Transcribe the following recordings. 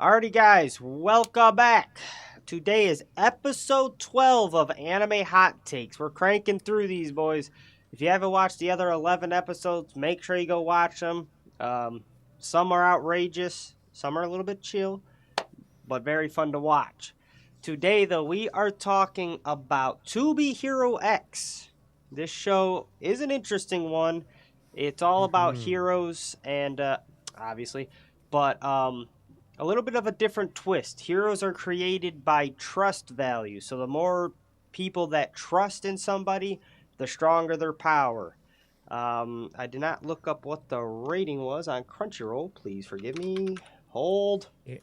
Alrighty, guys, welcome back. Today is episode 12 of Anime Hot Takes. We're cranking through these, boys. If you haven't watched the other 11 episodes, make sure you go watch them. Some are outrageous, some are a little bit chill, but very fun to watch. Today, though, we are talking about To Be Hero X. This show is an interesting one. It's all about heroes and, obviously, but, a little bit of a different twist. Heroes are created by trust value. So the more people that trust in somebody, the stronger their power. I did not look up what the rating was on Crunchyroll. Please forgive me. Hold. It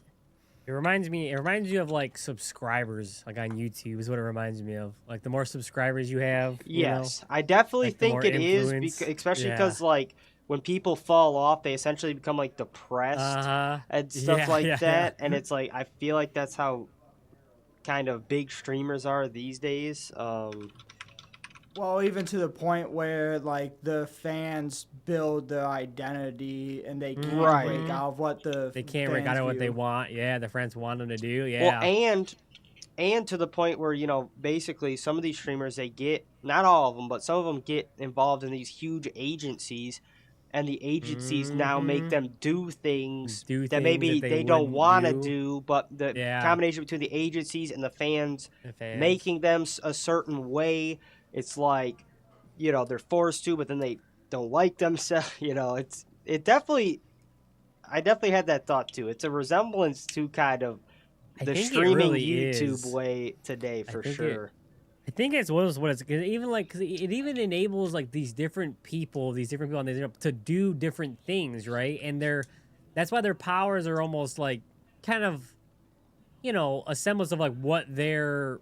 reminds you of like subscribers, like on YouTube is what it reminds me of. Like the more subscribers you have. Yes, I definitely like think it is, especially because like when people fall off, they essentially become like depressed and stuff that. And it's like I feel like that's how kind of big streamers are these days. Well, even to the point where like the fans build their identity and they can't break out of what they can't break out of what they want. Yeah, the friends want them to do. Yeah. Well, and to the point where, you know, basically some of these streamers, they get, not all of them, but some of them get involved in these huge agencies, and the agencies now make them do things that maybe they don't want to do, but the combination between the agencies and the fans making them a certain way, it's like, you know, they're forced to, but then they don't like themselves. You know, I definitely had that thought too. It's a resemblance to kind of the streaming YouTube way today, for sure. I think it's what it's even like, because it even enables like these different people on there to do different things, right? And that's why their powers are almost like kind of, you know, a semblance of like what their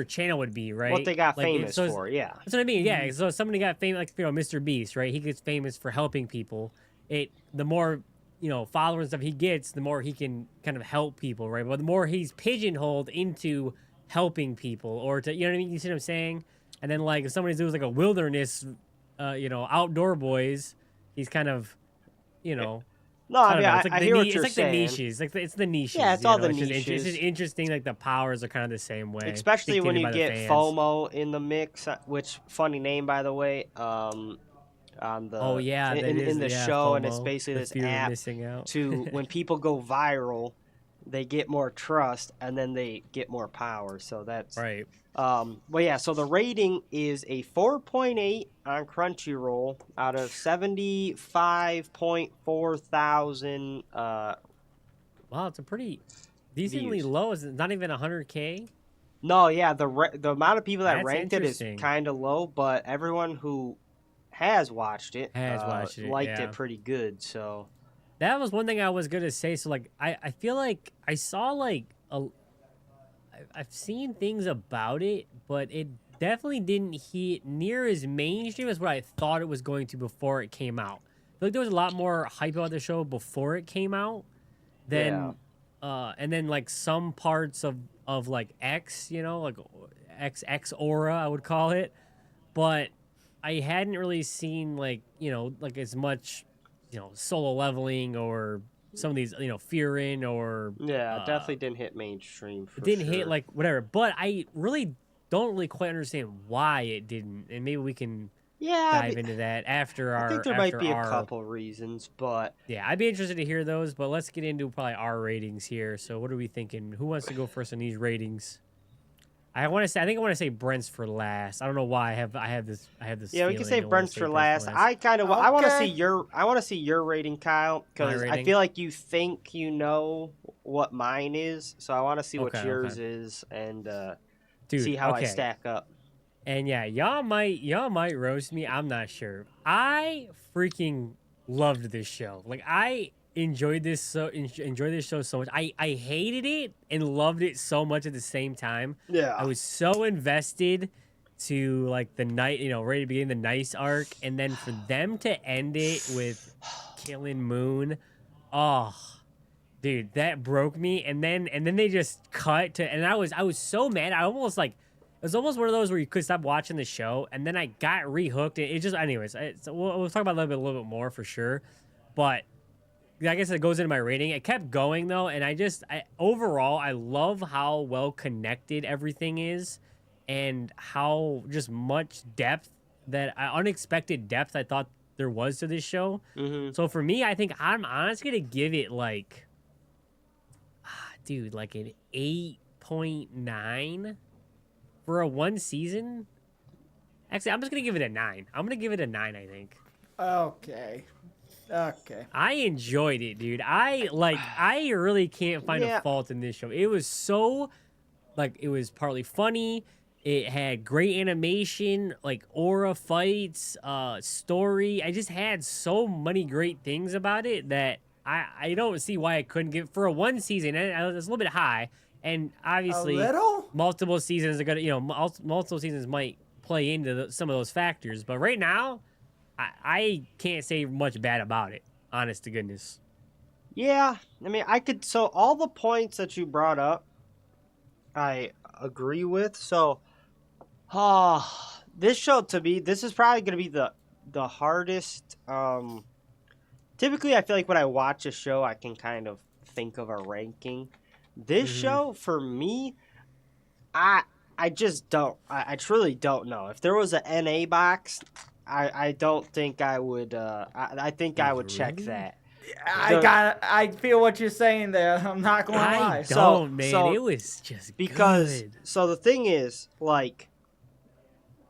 channel would be, right? What they got like, famous for, yeah. That's what I mean. Yeah. So somebody got famous, like, you know, Mr. Beast, right? He gets famous for helping people. The more, you know, followers and stuff he gets, the more he can kind of help people, right? But the more he's pigeonholed into helping people, or to, you know what I mean? You see what I'm saying? And then like if somebody doing like a wilderness, you know, outdoor boys, he's kind of, you know. No, I mean, I hear what you're saying. It's like the niches. It's the niches. Yeah, it's all the niches. It's just interesting. Like the powers are kind of the same way. Especially when you get FOMO in the mix, which funny name, by the way. On the in the show, FOMO, and it's basically this app to when people go viral, they get more trust and then they get more power. So that's right. Well, yeah. So the rating is a 4.8 on Crunchyroll out of 75.4 thousand. Wow, it's a pretty decently low. Is it not even 100K? No, yeah. The amount of people that ranked it is kind of low, but everyone who has watched it liked it pretty good. So that was one thing I was gonna say. So like, I feel like I saw like I've seen things about it, but it definitely didn't hit near as mainstream as what I thought it was going to before it came out. I feel like there was a lot more hype about the show before it came out than, and then like some parts of like X, you know, like X aura, I would call it, but I hadn't really seen like, you know, like as much, you know, solo leveling or some of these, you know, Fearin' or definitely didn't hit mainstream. It didn't hit like whatever, but I really don't really quite understand why it didn't, and maybe we can dive into that after our. I think there might be a couple reasons, but yeah, I'd be interested to hear those. But let's get into probably our ratings here. So what are we thinking? Who wants to go first on these ratings? I think I want to say Brent's for last. I don't know why I have this. Yeah, we can say Brent's for last. I kind of I want to see your rating, Kyle, because I feel like you think you know what mine is, so I want to see what yours is and see how I stack up. And yeah, y'all might roast me. I'm not sure. I freaking loved this show. Like I enjoyed this show so much. I hated it and loved it so much at the same time. Yeah, I was so invested to like the night, you know, ready to begin the Nice arc, and then for them to end it with killing Moon, oh, dude, that broke me. And then they just cut to, and I was so mad. I almost like. It was almost one of those where you could stop watching the show, and then I got rehooked. It just, anyways, we'll talk about a little bit more for sure. But I guess it goes into my rating. It kept going though, and overall I love how well connected everything is, and how just much depth unexpected depth I thought there was to this show. So for me, I think I'm honestly gonna give it like, dude, like an 8.9 for a one season. Actually, I'm just gonna give it a 9. I'm gonna give it a 9. I think. Okay. I enjoyed it, dude. I really can't find a fault in this show. It was so, like, it was partly funny. It had great animation, like aura fights, story. I just had so many great things about it that I don't see why I couldn't give for a one season. And it was a little bit high, and obviously multiple seasons are gonna, multiple seasons might play into some of those factors. But right now, I can't say much bad about it, honest to goodness. Yeah, I mean, so all the points that you brought up, I agree with. So, this show, to me, this is probably going to be the hardest. Typically, I feel like when I watch a show, I can kind of think of a ranking. This show, for me, I just don't. I truly don't know. If there was an NA box, I don't think I would. I think I would check that. I feel what you're saying there. I'm not going to lie. It was just because good. So the thing is, like,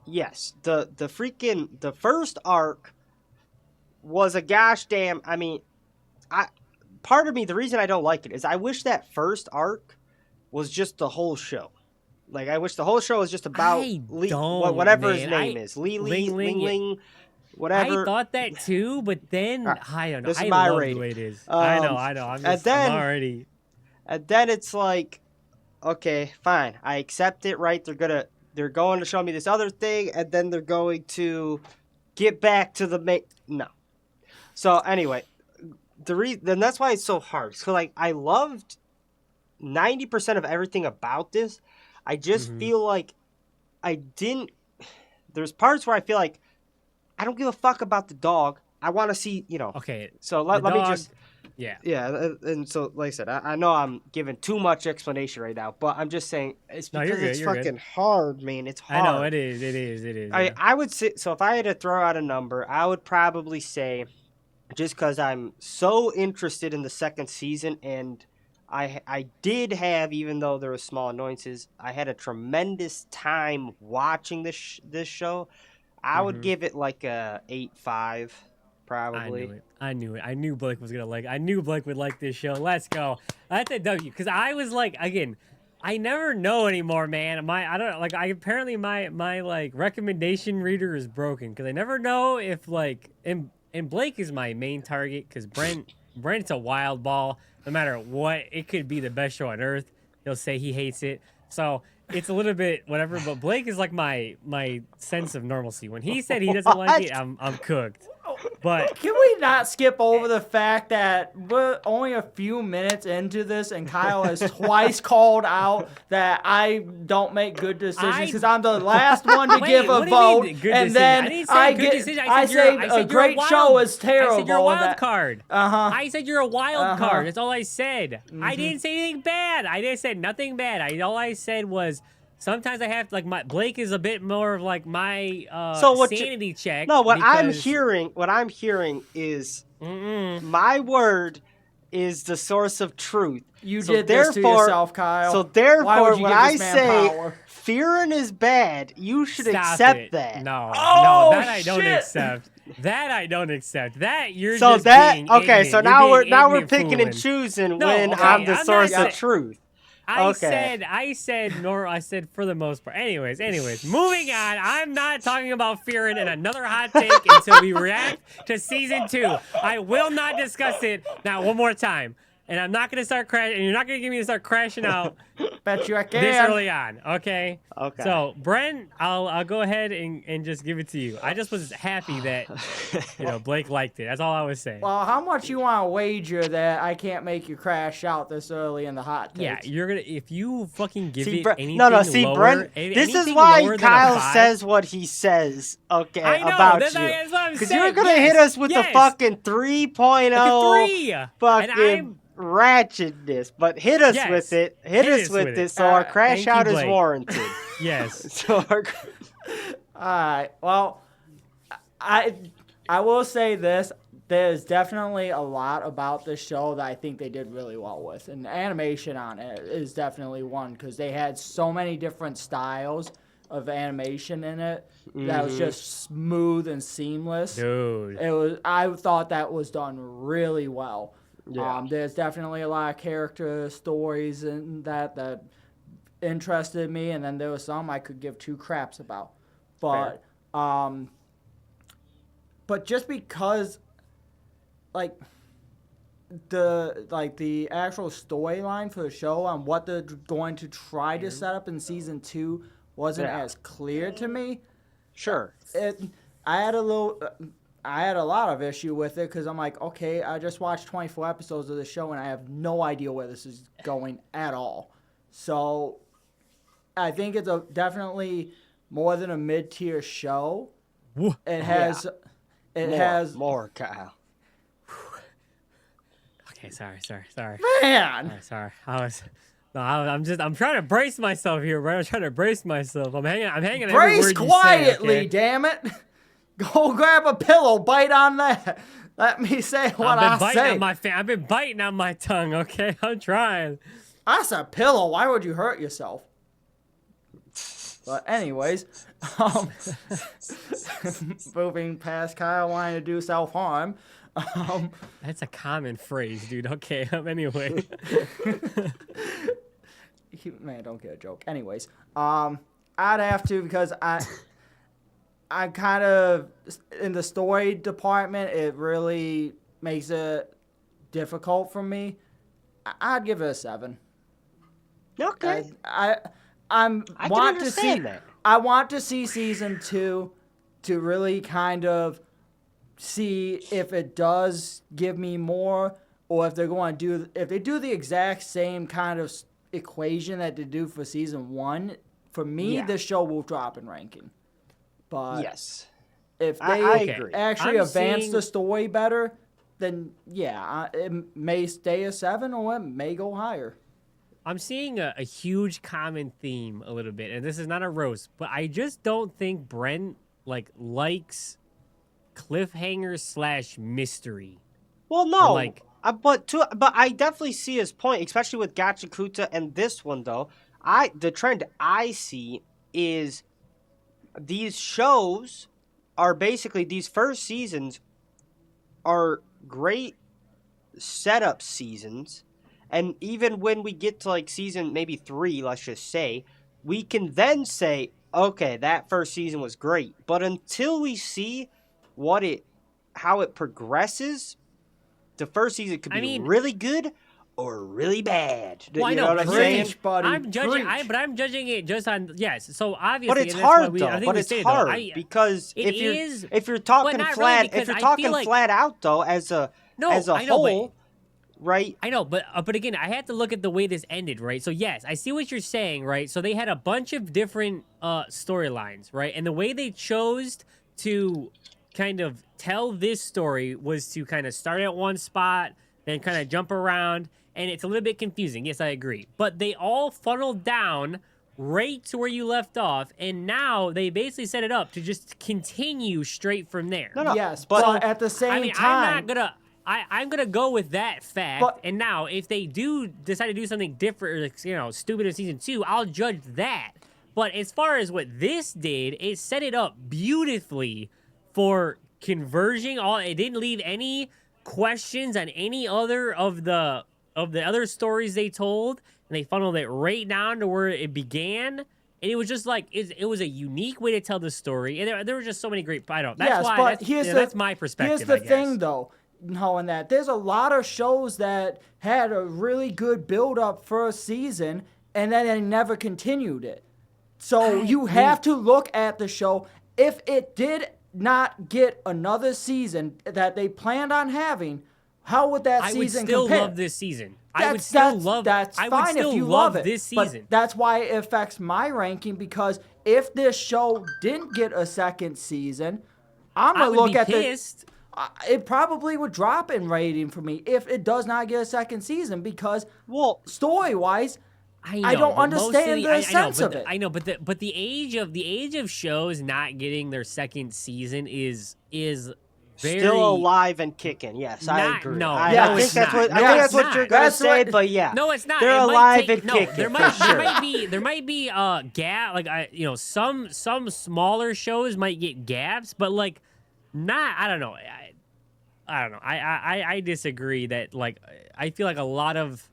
yes, the first arc was a gosh damn. I mean, part of me, the reason I don't like it is I wish that first arc was just the whole show. Like, I wish the whole show was just about whatever his name is. Ling, whatever. I thought that too, but then, I don't know. This is I my love rating. the way it is. I know. I'm already... And then it's like, okay, fine. I accept it, right? They're going to show me this other thing, and then they're going to get back to the main... No. So, anyway, then that's why it's so hard. So, like, I loved 90% of everything about this. I just feel like there's parts where I feel like I don't give a fuck about the dog. I want to see, Okay. So let me just... Yeah. Yeah, and so, like I said, I know I'm giving too much explanation right now, but I'm just saying, it's because it's fucking hard, man. It's hard. I know, it is. I would say, so if I had to throw out a number, I would probably say, just because I'm so interested in the second season, and I did have, even though there were small annoyances, I had a tremendous time watching this show. I would give it like a 8.5, probably. I knew it. I knew Blake was gonna like. I knew Blake would like this show. Let's go. That's a W. Because I was like, again, I never know anymore, man. Apparently my like recommendation reader is broken because I never know if like and Blake is my main target because Brent's a wild ball. No matter what, it could be the best show on earth. He'll say he hates it. So it's a little bit whatever. But Blake is like my sense of normalcy. When he said he doesn't like it, I'm cooked. But can we not skip over the fact that we're only a few minutes into this and Kyle has twice called out that I don't make good decisions because I'm the last one to give a vote, and then I say a great show is terrible. I said you're a wild card. I said you're a wild card. That's all I said. I didn't say anything bad. I didn't say nothing bad. All I said was, sometimes I have to, like, Blake is a bit more of like my sanity check. No, what I'm hearing is my word is the source of truth. You did this to yourself, Kyle. So therefore, when I say Fearin is bad, you should accept that. No, that I don't accept. That I don't accept. That you're so just that being okay. ignorant. So now we're picking and choosing when I'm the source of truth. I said for the most part. Anyways, moving on. I'm not talking about Fearin and another hot take until we react to season 2. I will not discuss it now one more time. And I'm not going to start crashing, and you're not going to get me to start crashing out Bet you I can. This early on, okay? Okay. So, Brent, I'll go ahead and just give it to you. I just was happy that, Blake liked it. That's all I was saying. Well, how much you want to wager that I can't make you crash out this early in the hot takes? Yeah, you're gonna if you fucking give See, it Brent, anything no, see, lower, Brent. This is anything why lower than a Kyle 5, says what he says. Okay, I know, about that's you. what I'm Because saying. you're gonna hit us with the fucking 3.0 like a 3. fucking ratchetness, but hit us Yes, with it. Hit us with it. So our crash thank you, out is Blake. warranted. Yes. So our Alright, well, I will say this. There's definitely a lot about this show that I think they did really well with. And the animation on it is definitely one because they had so many different styles of animation in it that was just smooth and seamless. Dude. I thought that was done really well. Yeah. There's definitely a lot of character stories in that interested me, and then there was some I could give two craps about. But just because the actual storyline for the show on what they're going to try to set up in season 2 wasn't as clear to me. Sure. I had a lot of issue with it because I'm like, okay, I just watched 24 episodes of the show and I have no idea where this is going at all. So I think it's definitely more than a mid-tier show. It has more Kyle. Okay, sorry. Man. Sorry. I'm trying to brace myself here, bro. I'm trying to brace myself. I'm hanging every Brace word quietly, you say, okay? damn it. Go grab a pillow, bite on that. Let me say what I say. I've been biting on my tongue, okay? I'm trying. That's a pillow. Why would you hurt yourself? But anyways, moving past Kyle wanting to do self-harm. That's a common phrase, dude. Okay, anyway. Man, don't get a joke. Anyways, I'd have to because I kind of, in the story department, it really makes it difficult for me. I'd give it a 7. Okay. I want to see that. I want to see season 2 to really kind of see if it does give me more, or if they're going to if they do the exact same kind of equation that they do for season 1. For me, this show will drop in ranking. But yes, if they I agree. actually advance the story better, then it may stay a 7 or it may go higher. I'm seeing a huge common theme a little bit, and this is not a roast, but I just don't think Brent likes cliffhangers / mystery. Well, no, but I definitely see his point, especially with Gachakuta and this one though. The trend I see is these shows are basically, these first seasons are great setup seasons. And even when we get to season maybe 3, let's just say, we can then say, okay, that first season was great. But until we see how it progresses, the first season could be really good or really bad. Well, you know what I'm saying? Buddy, I'm judging it just on So obviously, but it's hard though. But it's hard because if you're talking flat out though as a whole. Right. I know, but again, I had to look at the way this ended, right? So yes, I see what you're saying, right? So they had a bunch of different storylines, right? And the way they chose to kind of tell this story was to kind of start at one spot, then kind of jump around, and it's a little bit confusing. Yes, I agree. But they all funneled down right to where you left off, and now they basically set it up to just continue straight from there. No. Yes, but at the same time, I'm gonna go with that fact. And now, if they do decide to do something different, or stupid in season 2, I'll judge that. But as far as what this did, it set it up beautifully for converging. It didn't leave any questions on any other of the other stories they told, and they funneled it right down to where it began. And it was just it was a unique way to tell the story, and there were just so many great. That's my perspective. Here's the thing, though. Knowing that there's a lot of shows that had a really good build-up first season, and then they never continued it. So you have to look at the show. If it did not get another season that they planned on having, how would that season compare? I would still love this season. That's fine if you love it. This season. But that's why it affects my ranking, because if this show didn't get a second season, I'm going to look at pissed. It probably would drop in rating for me if it does not get a second season, because story-wise, I don't understand the sense of it. I know, but the age of shows not getting their second season is very still alive and kicking. Yes, I agree. No, I think that's what you're gonna say. But yeah, no, it's not. They're alive and kicking. There might be gap. Like some smaller shows might get gaps, but like not. I don't know. I don't know. I disagree that like I feel like a lot of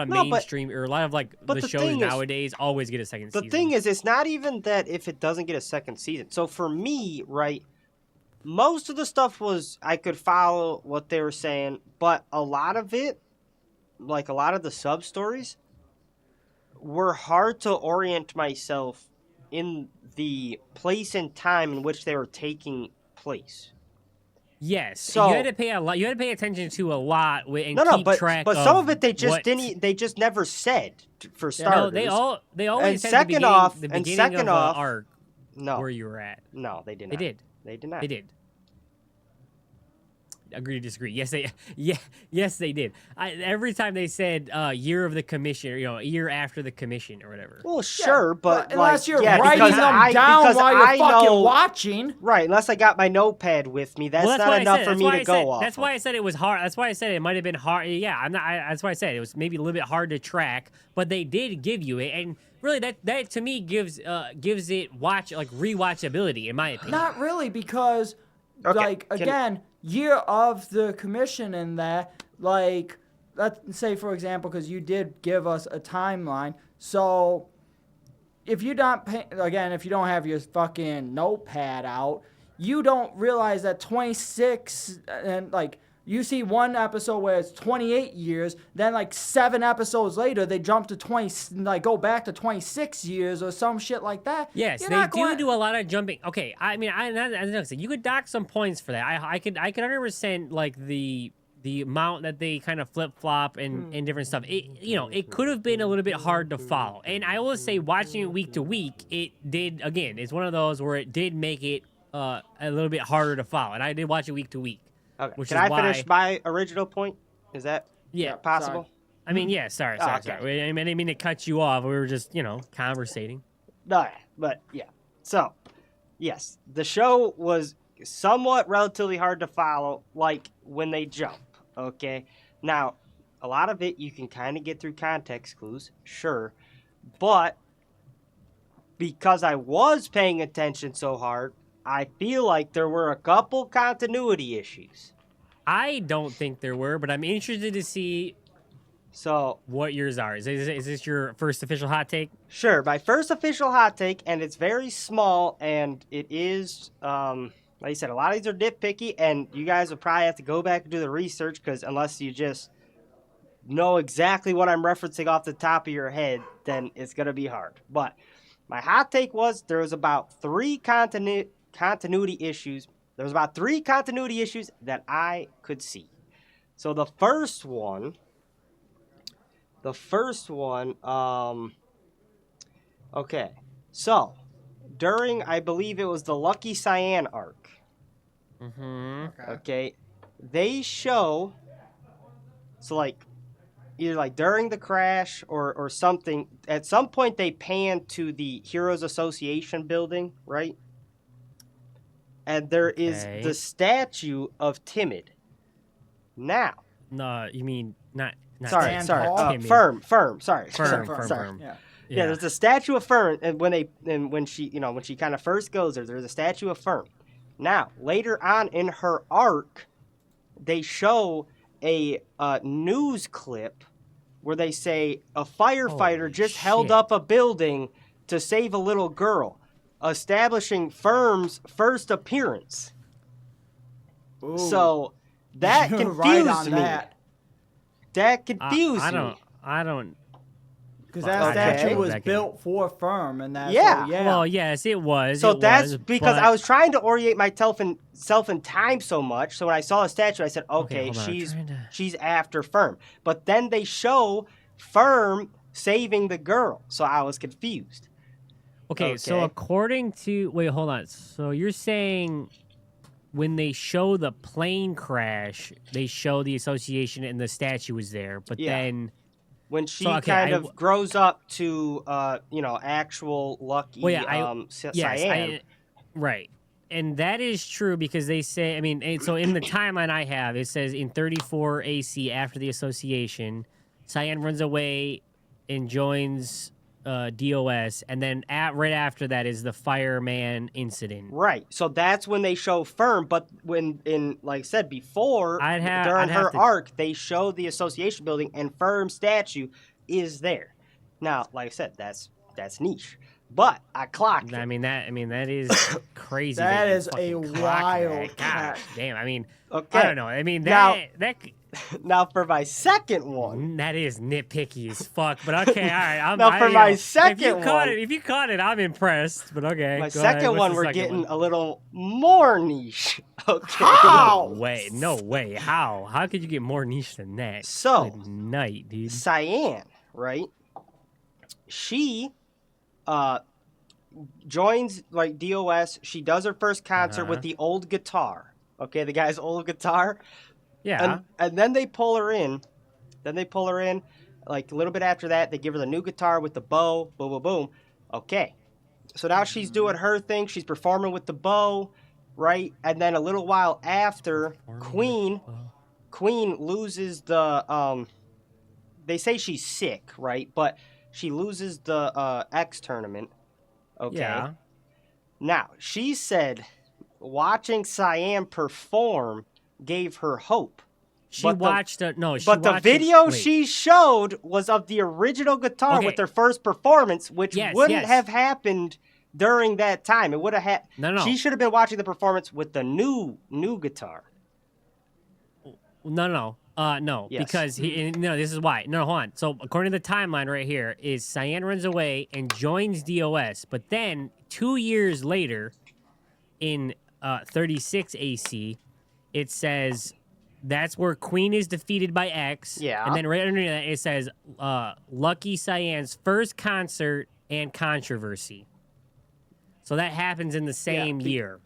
mainstream or a lot of like the shows nowadays always get a second season. The thing is, it's not even that if it doesn't get a second season. So for me, right, most of the stuff I could follow what they were saying, but a lot of it, like a lot of the sub stories, were hard to orient myself in the place and time in which they were taking place. Yes, so you had to pay a lot. You had to pay attention to a lot and keep track. But some of it they just didn't. They just never said. For starters, they always said second the beginning of arc. No, where you were at. No, they did not. They did. They did not. They did. Agree to disagree. Yes, they did. Every time they said year of the commission, or year after the commission or whatever. Well, sure, but unless like, you're writing them down while you're fucking watching. Right, unless I got my notepad with me, that's not enough for me to go off. That's why I said it was hard. That's why I said it might have been hard. Yeah, I'm not. That's why I said it was maybe a little bit hard to track, but they did give you it, and really that to me gives it rewatchability in my opinion. Not really, because year of the commission in that, like, let's say, for example, because you did give us a timeline. So if you don't have your fucking notepad out, you don't realize that 26 and like you see one episode where it's 28 years, then like 7 episodes later they jump to 20, like go back to 26 years or some shit like that. Yes, they do a lot of jumping. Okay, I mean, you could dock some points for that. I could 100% like the amount that they kind of flip flop and different stuff. It could have been a little bit hard to follow. And I will say, watching it week to week, it did again. It's one of those where it did make it a little bit harder to follow. And I did watch it week to week. Okay. Can I finish my original point? Is that possible? Sorry. I mean, yeah, sorry. I didn't mean to cut you off. We were just, conversating. No, but yeah. So, yes, the show was somewhat relatively hard to follow, like when they jump, okay? Now, a lot of it you can kind of get through context clues, sure, but because I was paying attention so hard, I feel like there were a couple continuity issues. I don't think there were, but I'm interested to see what yours are. Is this your first official hot take? Sure, my first official hot take, and it's very small, and it is, like you said, a lot of these are nitpicky, and you guys will probably have to go back and do the research, because unless you just know exactly what I'm referencing off the top of your head, then it's going to be hard. But my hot take was there was about 3 continuity issues. There was about 3 continuity issues that I could see. So the first one, okay. So during, I believe it was the Lucky Cyan arc. Okay. They show, so like, either like during the crash or something, at some point they pan to the Heroes Association building, right? And there is the statue of Timid. Now. No, you mean not sorry. Firm. Sorry. Firm. Yeah, there's a statue of Fern, and when she kind of first goes there's a statue of Fern. Now, later on in her arc, they show a news clip where they say a firefighter held up a building to save a little girl, establishing Fern's first appearance. Ooh. So that confused me. That confused me. I don't. Because that statue was built for Firm, and that's yeah. Well, yes, it was. So it that's was, because but... I was trying to orient myself in time so much. So when I saw a statue, I said, "Okay, hold on, she's after Firm." But then they show Firm saving the girl, so I was confused. Okay, so according to hold on. So you're saying when they show the plane crash, they show the association and the statue is there, but then. When she kind of grows up to, actual Lucky Cyan. Right. And that is true because they say, I mean, so in the timeline I have, it says in 34 AC after the association, Cyan runs away and joins DOS, and then right after that is the fireman incident. Right. So that's when they show Firm, but like I said before, during her arc, they show the association building and Firm's statue is there. Now, like I said, that's niche. But I clocked it. I mean that is crazy. That is a wild God damn. I mean, I don't know. I mean Now for my second one. That is nitpicky as fuck, but okay, all right. My second one. If you caught it, I'm impressed, but okay. My second one, we're getting a little more niche. Okay. How? No way. How? How could you get more niche than that? So, good night, dude. Cyan, right? She joins like DOS. She does her first concert with the old guitar. Okay, the guy's old guitar. Yeah. And then they pull her in. Like a little bit after that, they give her the new guitar with the bow. Boom, boom, boom. Okay. So now she's doing her thing. She's performing with the bow, right? And then a little while after, Queen loses the they say she's sick, right? But she loses the X tournament. Okay. Yeah. Now, she said watching Cyan perform gave her hope. The video she showed was of the original guitar with their first performance, which wouldn't have happened during that time. It would have had. No. She should have been watching the performance with the new guitar. No. Yes. Because this is why. No, hold on. So according to the timeline right here, is Cyan runs away and joins DOS, but then 2 years later, in 36 AC, it says that's where Queen is defeated by X. Yeah. And then right underneath that, it says Lucky Cyan's first concert and controversy. So that happens in the same year.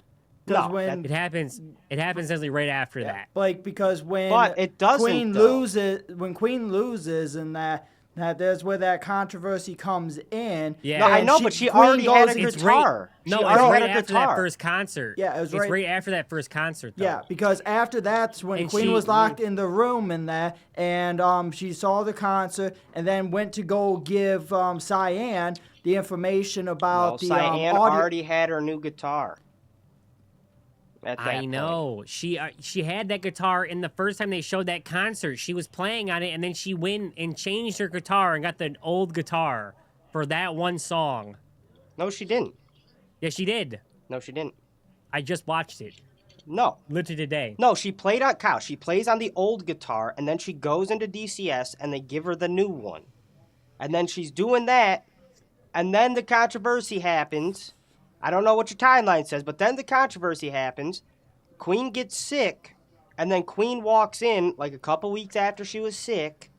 When it happens essentially right after that. Like because when Queen loses and that there's where that controversy comes in. Yeah, no, I know, but she already had a guitar. It's right after that first concert. Yeah, it's right after that first concert. Though. Yeah, because after that's when Queen was locked in the room and she saw the concert and then went to go give Cyan the information about Cyan already had her new guitar. I know. She had that guitar in the first time they showed that concert. She was playing on it, and then she went and changed her guitar and got the old guitar for that one song. No, she didn't. Yes, she did. No, she didn't. I just watched it. No. Literally today. No, she played on Kyle. She plays on the old guitar, and then she goes into DCS, and they give her the new one. And then she's doing that, and then the controversy happens. I don't know what your timeline says, but then the controversy happens. Queen gets sick, and then Queen walks in like a couple weeks after she was sick,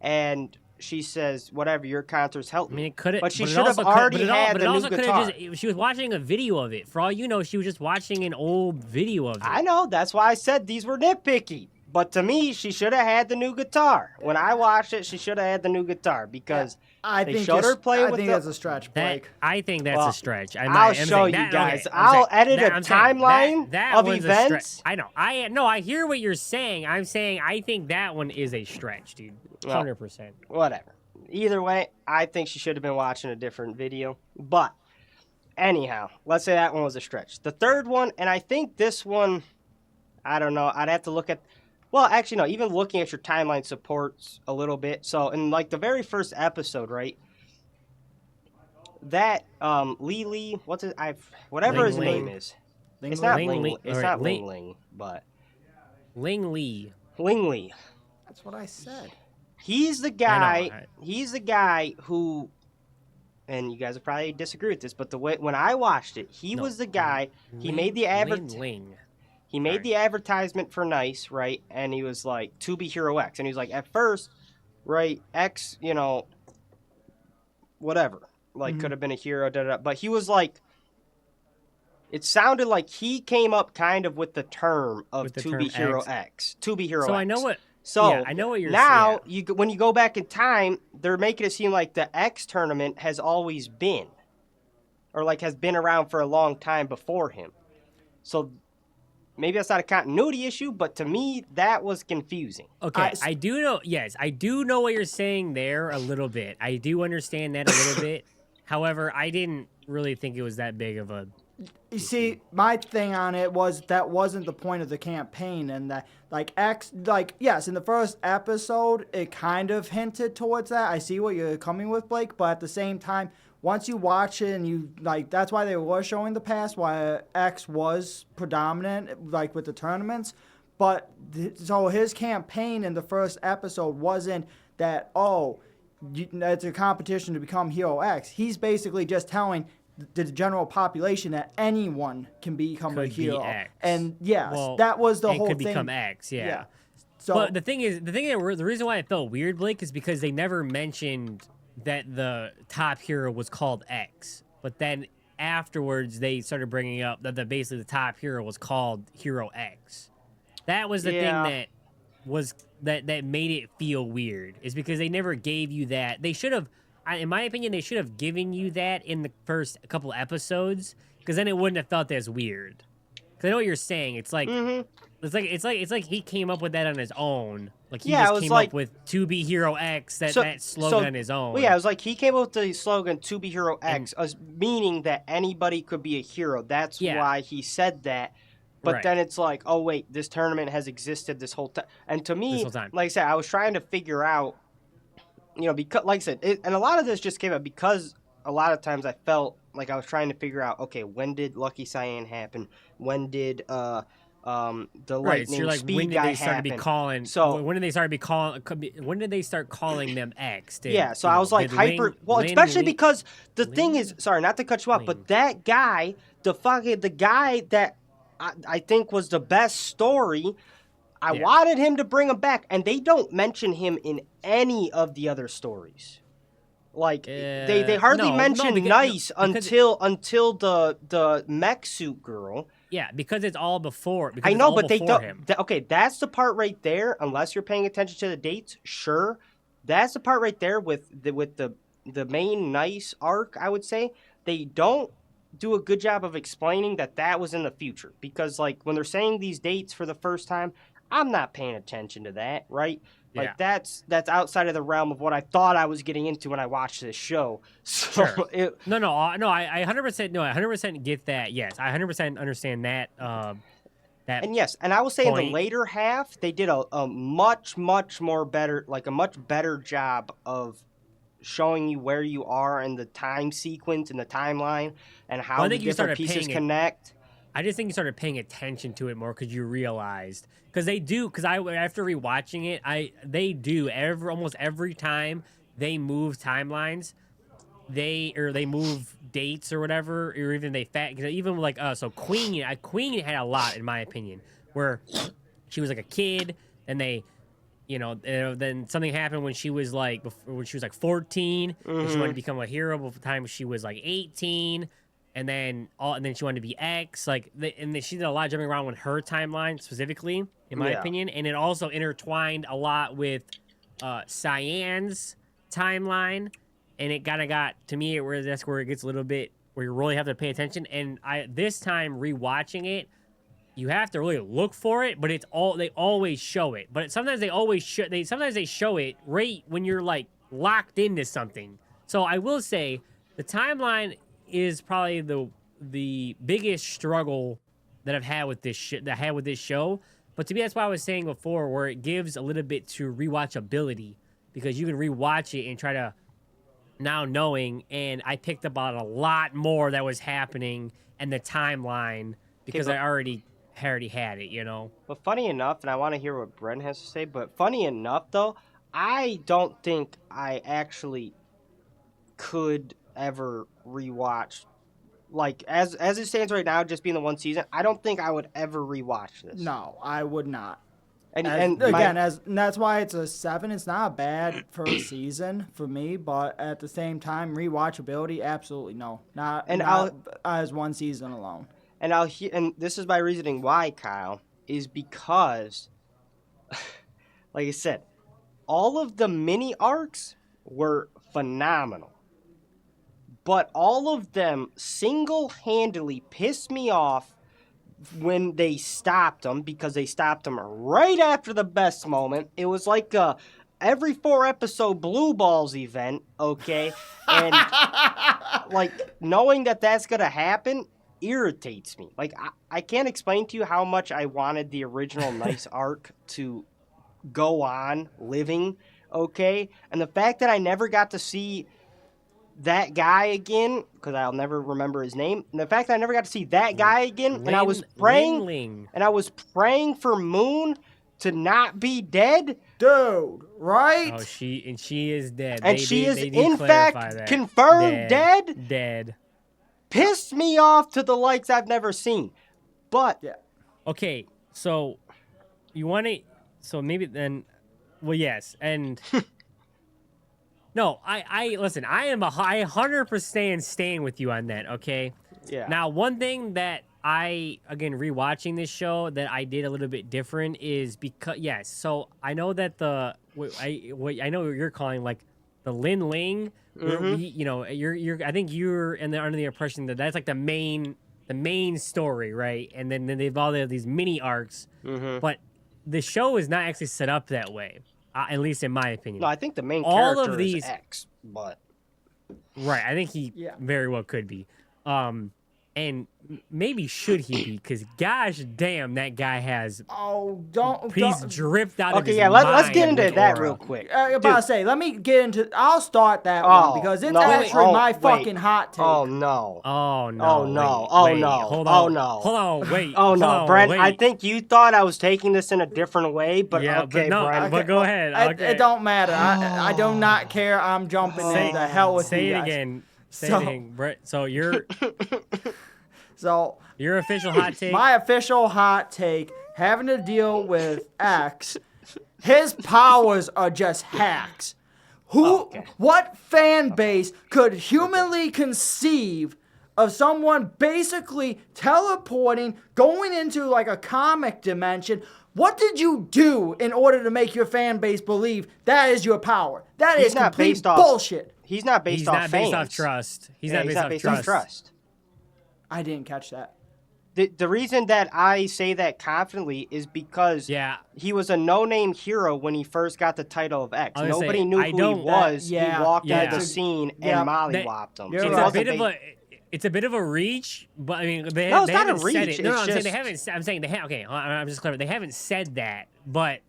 and she says, "Whatever, your concerts helped me." I mean, it could have, but she should have already had the new guitar. She was watching a video of it. For all you know, she was just watching an old video of it. I know. That's why I said these were nitpicky. But to me, she should have had the new guitar. When I watched it, she should have had the new guitar because they showed her playing with I think that's a stretch, Blake. I think that's a stretch. I'll show you guys. I'll edit a timeline of events. I know. I hear what you're saying. I'm saying I think that one is a stretch, dude. 100%. Whatever. Either way, I think she should have been watching a different video. But anyhow, let's say that one was a stretch. The third one, and I think this one, I don't know. I'd have to look at... Well, actually, no. Even looking at your timeline supports a little bit. So, in like the very first episode, right? That Lee, what's it? Whatever his name is. It's not Ling. It's not Ling, but Ling Lee. Ling Lee. That's what I said. He's the I guy. know. He's the guy who, and you guys will probably disagree with this, but the way when I watched it, he No, was the guy. He made the Ling. He made the advertisement for Nice, right? And he was like, "To be Hero X," and he was like, at first, right, X, whatever, like could have been a hero, but he was like. It sounded like he came up kind of with the term of To Be Hero X. To Be Hero X. So I know what. So yeah, I know what you're now saying. when you go back in time, they're making it seem like the X tournament has always been, or like has been around for a long time before him. So maybe that's not a continuity issue, but to me that was confusing. Okay, I do know. Yes, I do know what you're saying there a little bit. I do understand that a little bit. However, I didn't really think it was that big of a. You see, my thing on it was that wasn't the point of the campaign, and that yes, in the first episode it kind of hinted towards that. I see what you're coming with, Blake, but at the same time, once you watch it and you that's why they were showing the past, why X was predominant, with the tournaments. But so his campaign in the first episode wasn't that it's a competition to become Hero X. He's basically just telling the general population that anyone can become a hero. X. And yes, that was the whole thing. Could become X, yeah. So, but the reason why it felt weird, Blake, is because they never mentioned that the top hero was called X. But then afterwards, they started bringing up that basically the top hero was called Hero X. That was the thing that made it feel weird. Is because they never gave you that. They should have. In my opinion, they should have given you that in the first couple episodes, because then it wouldn't have felt as weird. Because I know what you're saying. It's like, it's like he came up with that on his own. Like he just came up with "To Be Hero X" that slogan on his own. Well, yeah, it was like he came up with the slogan "To Be Hero X," meaning that anybody could be a hero. That's why he said that. But then it's like, oh wait, this tournament has existed this whole time. And to me, like I said, I was trying to figure out. Because, like I said, and a lot of this just came up because a lot of times I felt like I was trying to figure out, okay, when did Lucky Cyan happen? When did the Lightning Speed when did guy they start happen? To be calling, so when did they start when did they start calling them X? So I was like especially because the thing is, sorry, not to cut you off, but that guy, the guy that I think was the best story. I wanted him to bring him back, and they don't mention him in any of the other stories. Like they hardly mention Nice until the mech suit girl. Yeah, because it's all before. I know, but they don't. Okay, that's the part right there. Unless you're paying attention to the dates, sure, that's the part right there with the main Nice arc. I would say they don't do a good job of explaining that was in the future, because like when they're saying these dates for the first time. I'm not paying attention to that, right? Like that's outside of the realm of what I thought I was getting into when I watched this show. So I 100% get that. Yes, I 100% understand that. And yes, and I will say in the later half they did a much more better, like a much better job of showing you where you are in the time sequence and the timeline and how the different pieces connect. I just think you started paying attention to it more because you realized, because they do, because after rewatching it, they do almost every time they move timelines, they move dates or whatever, or even even like so Queen had a lot, in my opinion, where she was like a kid and they then something happened when she was like 14 and she wanted to become a hero before the time she was like 18. And then she wanted to be X, and then she did a lot of jumping around with her timeline specifically, in my opinion, and it also intertwined a lot with Cyan's timeline, and it kind of got to me that's where it gets a little bit where you really have to pay attention. And this time rewatching it, you have to really look for it, but they always show it. But sometimes they show it right when you're like locked into something. So I will say the timeline is probably the biggest struggle that I've had with this show. But to me, that's why I was saying before, where it gives a little bit to rewatchability, because you can rewatch it and try to now knowing. And I picked up on a lot more that was happening and the timeline because I already had it, But funny enough, and I want to hear what Brent has to say. But funny enough, though, I don't think I actually could ever rewatch. Like as it stands right now, just being the one season, I don't think I would ever rewatch this. No, I would not. And That's why it's a 7. It's not a bad first season for me, but at the same time, rewatchability, absolutely no. Not as one season alone. And this is my reasoning why, Kyle, is because, like I said, all of the mini arcs were phenomenal. But all of them single-handedly pissed me off when they stopped them, because they stopped them right after the best moment. It was like every 4-episode Blue Balls event, okay? And like knowing that that's going to happen irritates me. Like I can't explain to you how much I wanted the original Nice arc to go on living, okay? And the fact that I never got to see that guy again, because I'll never remember his name, and the fact that I never got to see that guy again, and I was praying for Moon to not be dead, dude, right? Oh, she is dead, and she is in fact confirmed dead. Pissed me off to the likes I've never seen. But yeah, okay, so you want to, so maybe then, well, yes, and. No, I listen. I 100% staying with you on that. Okay. Yeah. Now, one thing that I again rewatching this show that I did a little bit different is because So I know that I know what you're calling like the Lin Ling. Mm-hmm. I think you're under the impression that that's like the main story, right? And then they've all these mini arcs. Mm-hmm. But the show is not actually set up that way. At least in my opinion. No, I think the main character is X, but... Right, I think he very well could be. And maybe should he be, because gosh damn, that guy has... He's dripped out of his mind. Let's get into that real quick. I'm about to say, let me get into... I'll start that one, because it's actually my fucking hot take. Oh, no. Oh, no. Oh, no. Wait, no. Hold on. Oh, no. Hold on, wait. Oh, no, on, Brent, wait. I think you thought I was taking this in a different way, but okay, but Brent. But go ahead. Okay. It don't matter. I do not care. I'm jumping in the hell with you guys. Say it again, Brett. So you're... So your official hot take? My official hot take, having to deal with X, his powers are just hacks. What fan base could humanly conceive of someone basically teleporting, going into like a comic dimension? What did you do in order to make your fan base believe that is your power? That is complete bullshit. He's not based off trust. He's not based off trust. I didn't catch that. The reason that I say that confidently is because he was a no-name hero when he first got the title of X. Nobody knew who he was. He walked into the scene and mollywopped him. It's a bit of a reach, but I mean, it's not a reach. Said it. No, I'm saying they haven't. I'm saying okay. I'm just clear. They haven't said that, but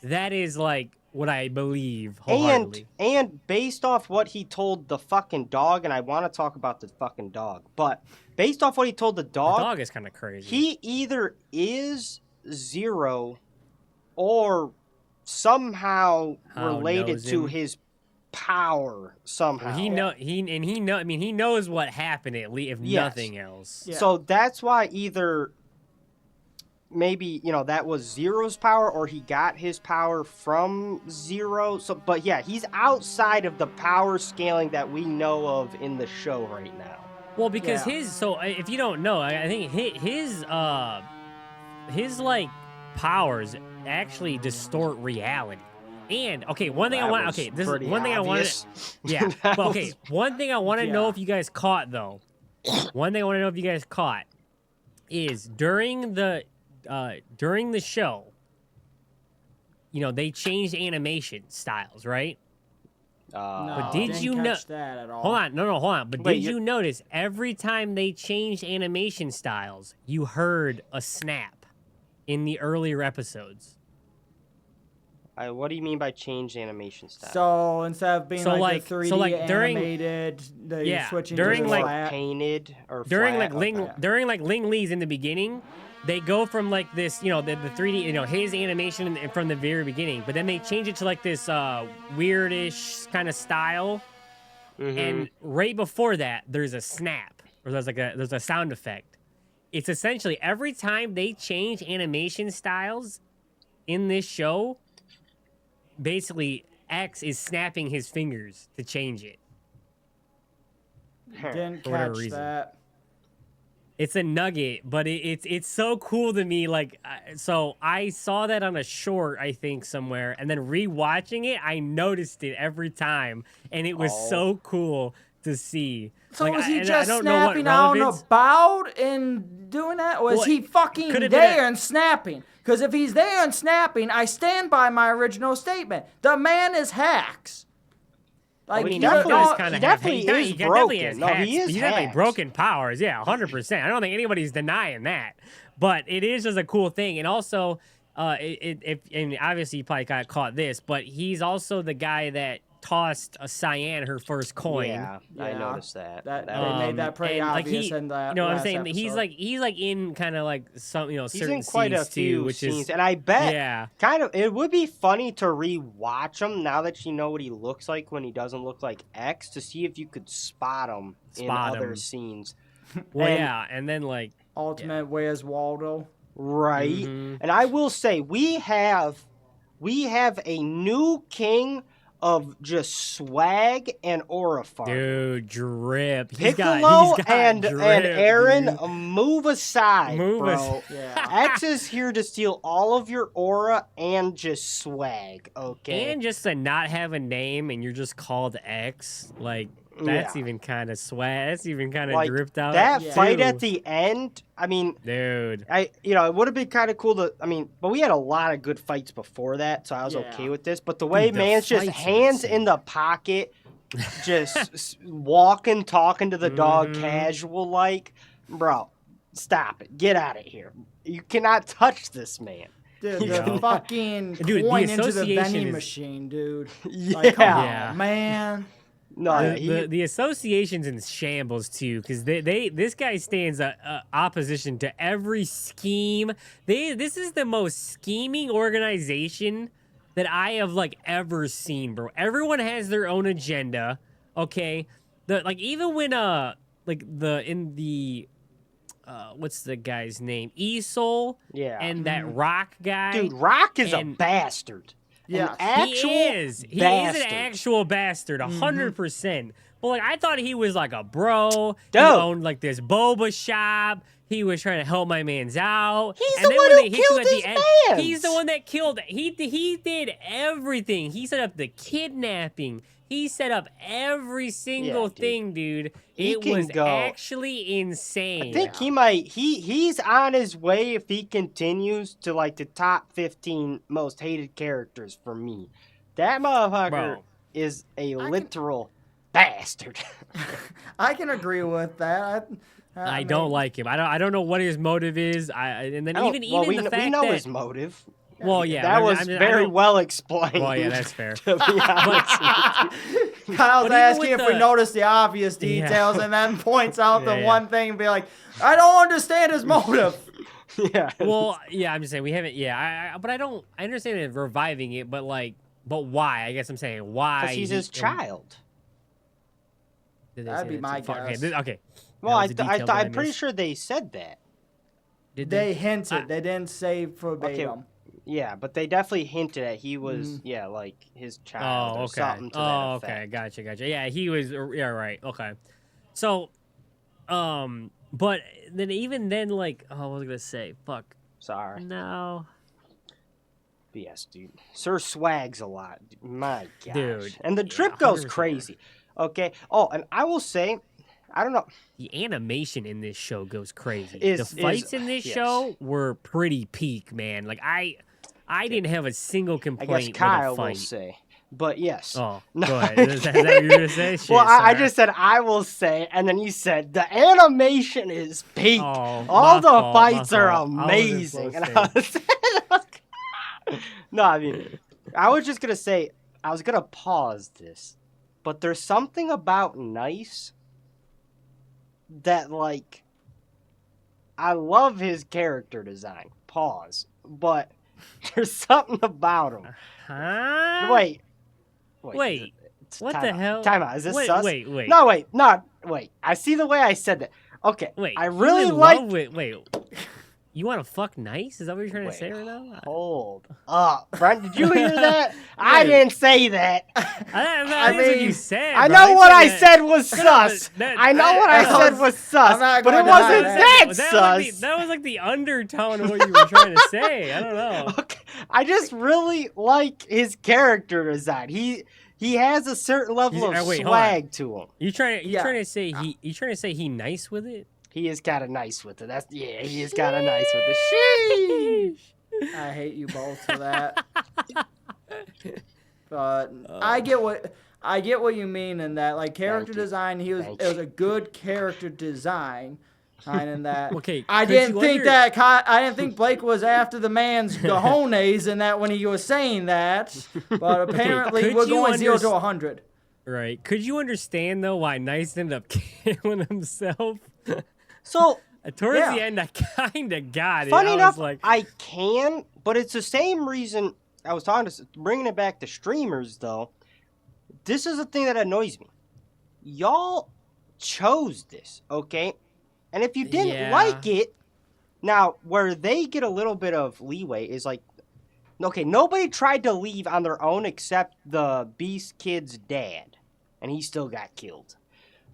that is like what I believe wholeheartedly. And based off what he told the fucking dog, and I want to talk about the fucking dog, but based off what he told the dog is kind of crazy. He either is Zero or somehow related to his power somehow. He knows what happened at least, if nothing else. Yeah. So that's why either maybe, that was Zero's power, or he got his power from Zero. So, but yeah, he's outside of the power scaling that we know of in the show right now. Well, because if you don't know, I think his like powers actually distort reality. And one thing I want to know if you guys caught though. One thing I want to know if you guys caught is during the show, they changed animation styles, right? But did you know that at all? Hold on. But did you notice every time they changed animation styles, you heard a snap in the earlier episodes? What do you mean by change animation style? So instead of being like the 3D animated, they switching during to like flat. painted or during flat? during like Ling Lee's in the beginning, they go from like this, the 3D, his animation from the very beginning, but then they change it to like this weirdish kind of style. And right before that, there's a snap, or there's a sound effect. It's essentially every time they change animation styles in this show, basically X is snapping his fingers to change it. Didn't For whatever catch reason. that. It's a nugget, but it's so cool to me. Like, so I saw that on a short, I think, somewhere, and then rewatching it, I noticed it every time, and it was so cool to see. So like, was he I just don't know what snapping out and relevance- about and doing that? Or is he fucking could've there been and snapping? Because if he's there and snapping, I stand by my original statement. The man is hacks. Like, Well, He he does definitely- kind he of definitely have, is he definitely has broken. No, he hacks. is He's definitely hacks. broken powers. Yeah, 100%. I don't think anybody's denying that. But it is just a cool thing. And also, and obviously you probably got caught this, but he's also the guy that tossed a Cyan her first coin. Yeah, I noticed that. They made that pretty and, like, obvious in that. what I'm last saying, he's episode. like in kind of like some He's certain in quite a scenes few too, which scenes, is and I bet yeah. kind of it would be funny to rewatch him now that you know what he looks like when he doesn't look like X, to see if you could spot him in other scenes. Well, And- yeah, and then like Ultimate Where's Waldo? Right. Mhm. And I will say we have a new king of just swag and aura farm. dude, drip. Piccolo he's got and drip, Aaron, dude. move aside, Move bro. aside. Yeah. X is here to steal all of your aura and just swag, okay? And just to not have a name and you're just called X, like that's Yeah. even kind of swag. That's even kind of like dripped out. that Yeah. fight too. at the end. I mean, dude. it would have been kind of cool to. I mean, but we had a lot of good fights before that, so I was okay with this. But the way Dude, the man's just fights are hands insane. in the pocket, just walking, talking to the dog, casual like, bro, stop it, get out of here. You cannot touch this man. Dude, Yeah. the fucking Dude, the coin into the association vending is- machine, dude. Yeah, Like, come Yeah. on, man. no, The association's in shambles too, because this guy stands opposition to every scheme. This is the most scheming organization that I have like ever seen, bro. Everyone has their own agenda. Okay, even when what's the guy's name? Esol Yeah. and that Rock guy. dude, Rock is a and- bastard. Yeah. An actual He is bastard. an actual bastard, 100%. But like, I thought he was like a bro. Dude. He owned like this boba shop. He was trying to help my man's out. He's And the then one when who they hit you killed at the his end, mans. he's the one that killed. He did everything. He set up the kidnapping. He set up every single dude. thing, dude. He It can was go. actually insane. I think he might. He's on his way if he continues to like the top 15 most hated characters for me. That motherfucker Bro. is a literal bastard. I can agree with that. I don't like him. I don't know what his motive is. And then even well, we, the fact we know that his motive. well, yeah, that was I very don't- well explained. Well, yeah, that's fair. To be honest with you. Kyle's But even asking with if we the- notice the obvious Yeah. details and then points out the Yeah. one thing and be like, I don't understand his motive. Yeah. Well, yeah, I'm just saying we haven't. Yeah, but I don't. I understand it reviving it, but why? I guess I'm saying why. Because he's his child. Did they That'd say be that? my Okay, guess. okay. Well, That was a detail that I I'm pretty missed. sure they said that. Did They hinted. They didn't say verbatim. Okay. Yeah, but they definitely hinted at he was, like his child Oh, or okay. something to that Oh, effect. okay. Gotcha. Yeah, he was. Yeah, right. Okay. So, but then even then, like, oh, what was I gonna say? Fuck. Sorry. No. But yes, dude. Sir swags a lot. My gosh. Dude, And the yeah, trip goes 100%. crazy. Okay. Oh, and I will say, I don't know. The animation in this show goes crazy. Is- the fights in this yes. show were pretty peak, man. Like I didn't have a single I complaint guess Kyle with a will fight. say. But yes. Oh, No, go ahead. I'm Is that what you were gonna say? Shit, well, I sorry. just said I will say, and then you said the animation is peak. Oh, All my the fault, my fights are fault. I wasn't amazing. supposed And I was no, I mean, I was just gonna say, I was gonna pause this, but there's something about Nice that, like, I love his character design. Pause. But there's something about him. Huh? Wait. What Time the out. hell? Time out. Is this wait, sus? Wait. No, wait. I see the way I said that. Okay. Wait. I really you in like. love with- Wait. You want to fuck Nice? Is that what you're trying to say right now? Hold up, Brent. Did you hear that? I didn't say that. I mean, what you said. I bro. know what I that- said was sus. that- I know what I said was sus, I'm not but it going to wasn't deny that sus. that was like the undertone of what you were trying to say. I don't know. Okay. I just really like his character design. He has a certain level of wait, hold swag to him. You trying Yeah. to say he nice with it? He is kind of nice with it. He is kind of nice with it. Sheesh. I hate you both for that. But I get what you mean in that, like, character design. It was a good character design, and in that. Okay, I didn't think Blake was after the man's cojones in that when he was saying that. But apparently could we're you going 0 to 100. Right. Could you understand though why Nice ended up killing himself? So Towards Yeah. the end, I kind of got it. funny I enough, was like, I can, but it's the same reason I was talking to. Bringing it back to streamers, though, this is the thing that annoys me. Y'all chose this, okay? And if you didn't Yeah. like it, now where they get a little bit of leeway is like, okay, nobody tried to leave on their own except the Beast Kid's dad, and he still got killed.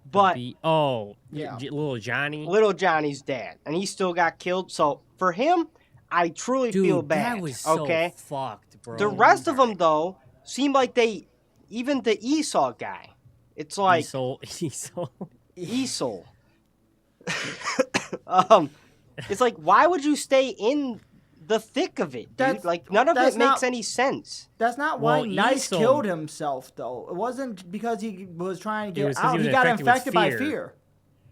But Yeah. little Johnny. little Johnny's dad, and he still got killed. So for him, I truly Dude, feel bad. that was so okay, fucked, bro. the rest of them though seem like even the Esau guy. It's like Esau. Esau. It's like, why would you stay in the thick of it, dude? That's- Like, none of it that's makes not- any sense. That's not why Well, Nice Esau- killed himself, though. It wasn't because he was trying to It was get 'cause out. he He was got infected with infected by fear. fear.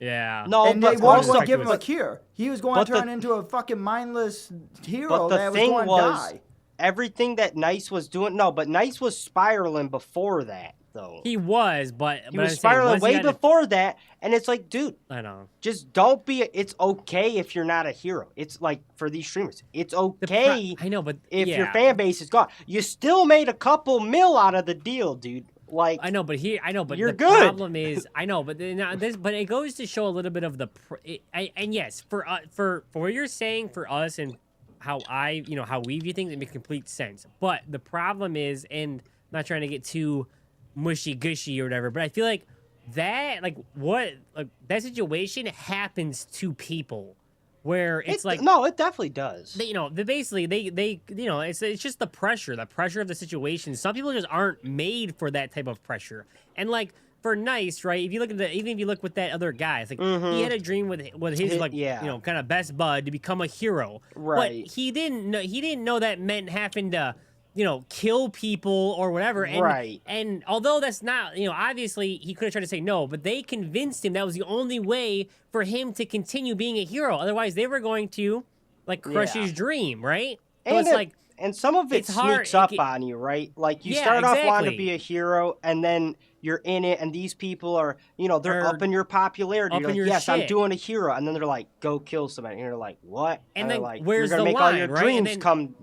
Yeah. No, And they but weren't also, going to give him a but cure. He was going but to the- turn into a fucking mindless hero but the that was thing going to was, die. everything that Nice was doing. No, but Nice was spiraling before that, though. He was, but He but was I'm saying, spiraling once he way got to- before that, and it's like, dude, I know. just don't be. It's okay if you're not a hero. It's like for these streamers, it's okay I know, but if yeah. your fan base is gone. You still made a couple mil out of the deal, dude. Like, I know, but You're the good. problem is, I know, but but it goes to show a little bit of the, and yes, for what you're saying for us and how how we view things, it makes complete sense. But the problem is, and I'm not trying to get too mushy gushy or whatever, but I feel like that, that situation happens to people, where it's like. no, it definitely does. They basically it's just the pressure of the situation. Some people just aren't made for that type of pressure. And like for Nice, right? If you look at even if you look with that other guy, it's like he had a dream with his kind of best bud to become a hero. Right. But he didn't know that meant having to kill people or whatever. And, Right. And although that's not, obviously he could have tried to say no, but they convinced him that was the only way for him to continue being a hero. Otherwise, they were going to, crush Yeah. his dream, right? So And it's it- like, and some of it it's hard- sneaks up it- on you, right? Like you Yeah, start off wanting exactly. to be a hero, and then you're in it, and these people are, they're Are up in your popularity. up You're in like, your yes, I'm shit. doing a hero, and then they're like, go kill somebody, and you're like, what? And they're then like, where's you're gonna the make all line, your right? dreams And then- come.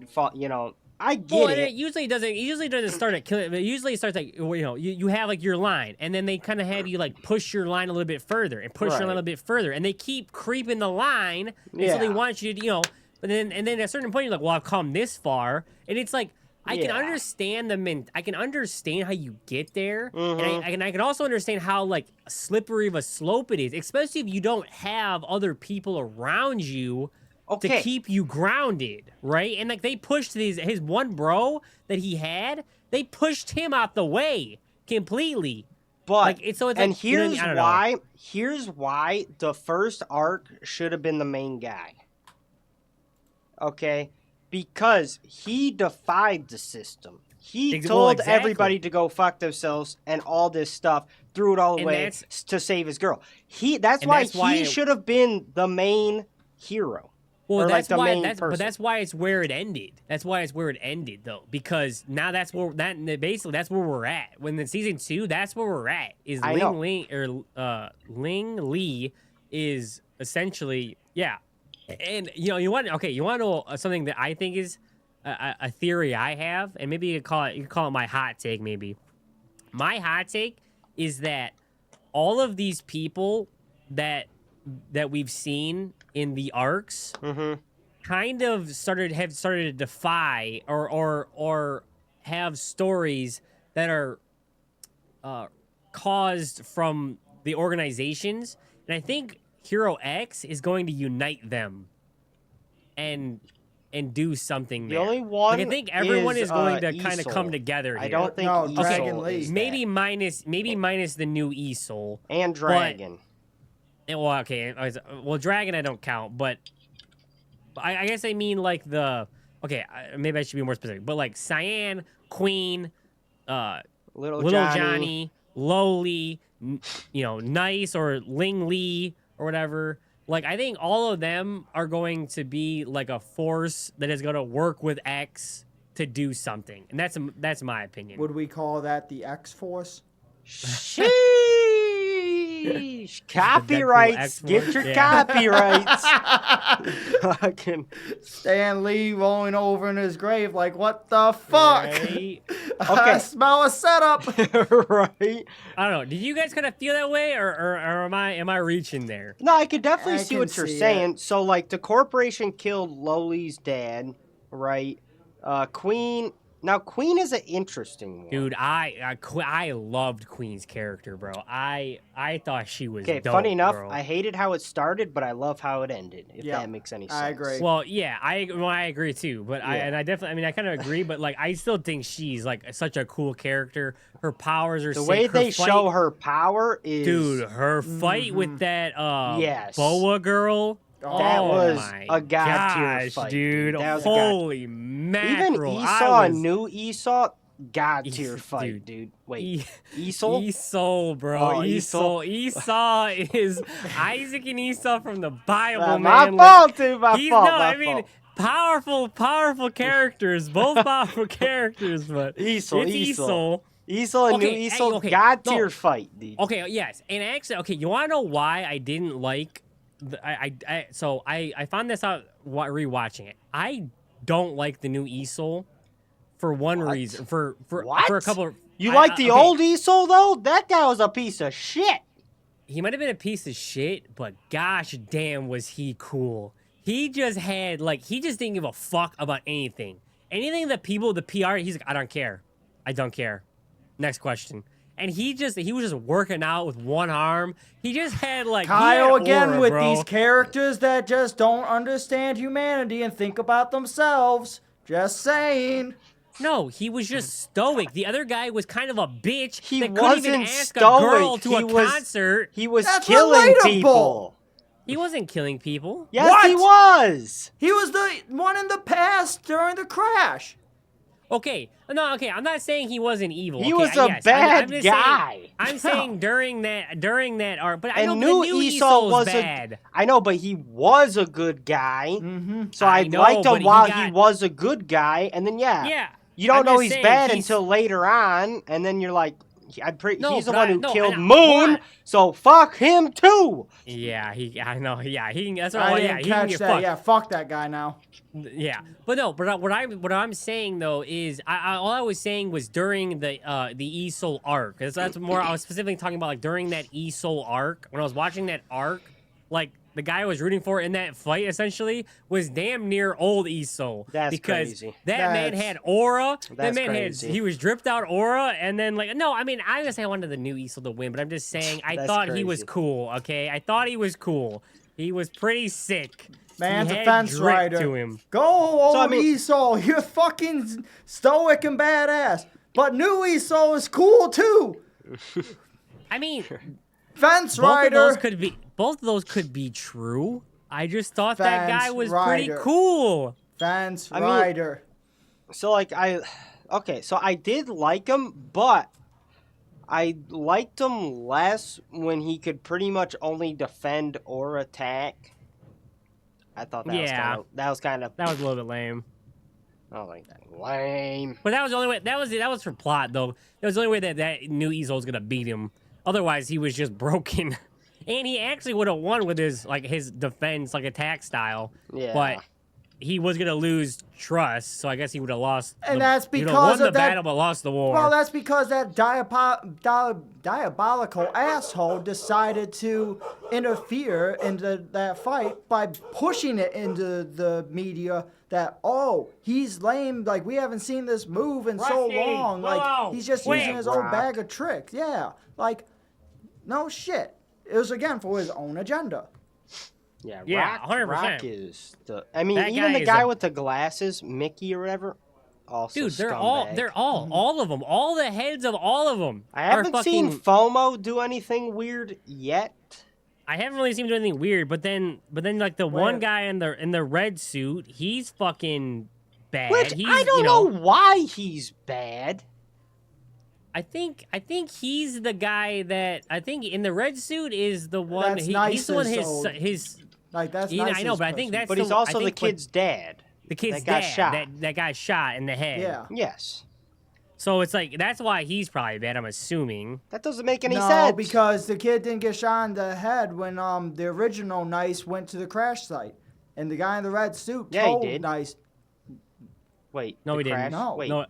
I get well, and it. it usually doesn't start at killing, but usually it starts like, you have your line, and then they kind of have you push your line a little bit further and push your line a Right. little bit further, and they keep creeping the line until they Yeah. want you to, but then at a certain point you're like, well, I've come this far, and it's like I can Yeah. understand I can understand how you get there, Mm-hmm. and I can also understand how slippery of a slope it is, especially if you don't have other people around you to Okay. keep you grounded, right? And they pushed his one bro that he had, they pushed him out the way completely. But it's and like, here's I don't know. why. Here's why the first arc should have been the main guy. Okay, because he defied the system. He Well, told exactly. everybody to go fuck themselves and all this stuff. Threw it all And away that's- to save his girl. That's And why that's why he it- should have been the main hero. Well, or that's like the why. main But person. that's why it's where it ended. That's why it's where it ended, though, because now that's where basically that's where we're at. When in season 2, that's where we're at. Is I know. Ling Lee is essentially and you want to know something that I think is a theory I have, and maybe you could call it my hot take. Maybe my hot take is that all of these people that we've seen in the arcs kind of have started to defy or have stories that are caused from the organizations, and I think Hero X is going to unite them and do something The there. only one I think everyone is going to kind of Isol. come together here. I don't think No, Isol Dragon Lee. is that. Maybe minus the new Isol. And Dragon. Well, okay. Well, Dragon I don't count, but I guess I mean like the... Okay, maybe I should be more specific. But like Cyan, Queen, Little Johnny, Lowly, Nice or Ling Lee or whatever. Like, I think all of them are going to be like a force that is going to work with X to do something. And that's my opinion. Would we call that the X-Force? Sheesh. Copyrights. Get your copyrights. Fucking Stan Lee rolling over in his grave like, what the fuck? Right? I smell a setup. right. I don't know. Did you guys kind of feel that way, or am I reaching there? No, I could definitely see can what you're see saying. So, like, the corporation killed Loli's dad, right? Queen. Now, Queen is an interesting one. Dude, I loved Queen's character, bro. I thought she was dope, funny enough, bro. I hated how it started, but I love how it ended. If that makes any sense. I agree. Well, yeah, I agree too. But I definitely, I kind of agree. But like, I still think she's like such a cool character. Her powers are The sick. way Her they fight, show her power is, dude, her fight with that Yes. boa girl. That was my a god tier gosh, fight, dude. That was Holy even mackerel! Esau and new Esau, god tier fight, dude. Wait, Esau? Esau, bro. Oh, Esau is Isaac and Esau from the Bible, my man. fault, dude. My He's fault. no, my I mean, fault. powerful characters, both powerful characters, but Esau, it's Esau. Esau. Esau and Okay, new Esau, okay, god no. tier fight, dude. Okay, yes, and actually, okay, you want to know why I didn't like? I found this out rewatching it. I don't like the new Esau for one reason. For a couple of You like the old Esau though? That guy was a piece of shit. He might have been a piece of shit, but gosh damn was he cool. He just had he just didn't give a fuck about anything. Anything that the PR, he's like, I don't care. Next question. And he was just working out with one arm. He just had Kyle he had again aura, with bro. these characters that just don't understand humanity and think about themselves. Just saying. No, he was just stoic. The other guy was kind of a bitch He that couldn't even wasn't ask a girl stoic. to He a was- concert. He was That's killing relatable. people. He wasn't killing people. Yes, What? he was. He was the one in the past during the crash. Okay, no, okay. I'm not saying he wasn't evil. He okay, was a yes, bad I'm just guy. Saying, I'm saying during that arc, but I know And the new new Esau Esau's was bad. I know, but he was a good guy. So I I know, liked but him he while got- he was a good guy, and then Yeah. you don't I'm know just he's saying, bad he's- until later on, and then you're like, No, he's the but one I- who no, killed and Moon, what? so fuck him too. Yeah, I know. Yeah, he. That's what. I Yeah, didn't he can catch get that. fucked. Yeah, fuck that guy now. Yeah, but no, but what I'm saying though is, all I was saying was during the Esol arc. That's more. I was specifically talking about during that Esol arc. When I was watching that arc, the guy I was rooting for in that fight essentially was damn near old Esol. That's because crazy. that man had aura. That That's man crazy. he was dripped out aura, and then no, I mean I was saying I wanted the new Esol to win, but I'm just saying I That's thought he was crazy. cool. Okay, I thought he was cool. He was pretty sick. Man's he a had fence drip rider. to him. Go, old I mean- Esau. You're fucking stoic and badass. But new Esau is cool too. I mean, Fence both rider. of those could be true. I just thought that guy Fence was rider. pretty cool. Fence I mean- rider. So so I did like him, but I liked him less when he could pretty much only defend or attack. I thought that was kind of That was a little bit lame. I don't like that. Lame. But that was the only way. That was for plot though. That was the only way that new Easel was gonna beat him. Otherwise, he was just broken. And he actually would have won with his defense, attack style. Yeah. But he was gonna lose trust, so I guess he would have lost. And that's he because won of the that battle but lost the war. Well, that's because that diabolical asshole decided to interfere into that fight by pushing it into the media that, oh, he's lame, like, we haven't seen this move in so Rusty, long. Like, whoa, he's just wait. using his old bag of tricks. Yeah, like, no shit. It was, again, for his own agenda. Yeah, Yeah, Rock, 100%. Rock is the. I mean, That even guy the is guy a- with the glasses, Mickey or whatever. Also, Dude, they're scumbag. all of them, all the heads of all of them. I haven't seen fucking, FOMO do anything weird yet. I haven't really seen him do anything weird, but then like the one guy in the red suit, he's fucking bad. Which He's, I don't know why he's bad. I think he's the guy that I think in the red suit is the one. That's He's the one. Nice's His. Like, that's Yeah, nice. I know, but I think that's. But he's also the kid's dad. The kid's that got dad. shot. That got shot in the head. Yeah. Yes. So it's like that's why he's probably bad. I'm assuming. That doesn't make any No, sense. because the kid didn't get shot in the head when the original Nice went to the crash site, and the guy in the red suit told did. Nice. Wait. No, the he didn't. crash? No. Wait. No,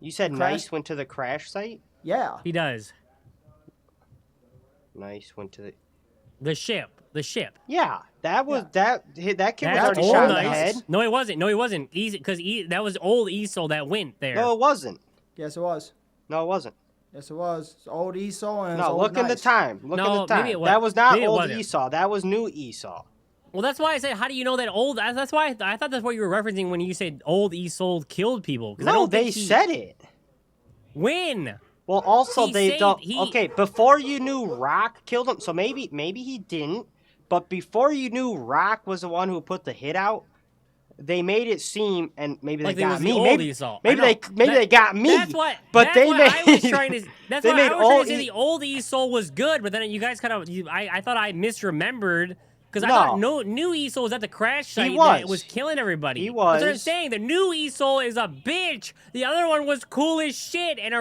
You said crash- Nice went to the crash site? Yeah. he does. Nice went to the. The ship. Yeah, that was that kid was That's already old shot in the Nice. head. No, he wasn't. No, he wasn't. Easy, because that was old Esau that went there. No, it wasn't. Yes, it was. No, it wasn't. Yes, it was. It's old Esau and it's No, old look in the Nice. time. Look No, in the time. maybe it was- That was not maybe it old wasn't. Esau. That was new Esau. Well, that's why I said, how do you know that old? That's why I thought that's what you were referencing when you said old Esau killed people. 'Cause I No, don't they think he- said it. When? Well, also He they said don't. he- Okay, before you knew Rock killed him, so maybe he didn't. But before you knew Rock was the one who put the hit out, they made it seem, and maybe Like they it got was me. the old Maybe Esau. I maybe know. they got me. That's what. But that's they what made. I was trying to. That's they why made I was trying old to say E- the old Esau was good, but then you guys kind of. I thought I misremembered. Because I No. thought new Esau was at the crash site was. that was killing everybody. He That's what I'm was. saying. The new Esau is a bitch. The other one was cool as shit and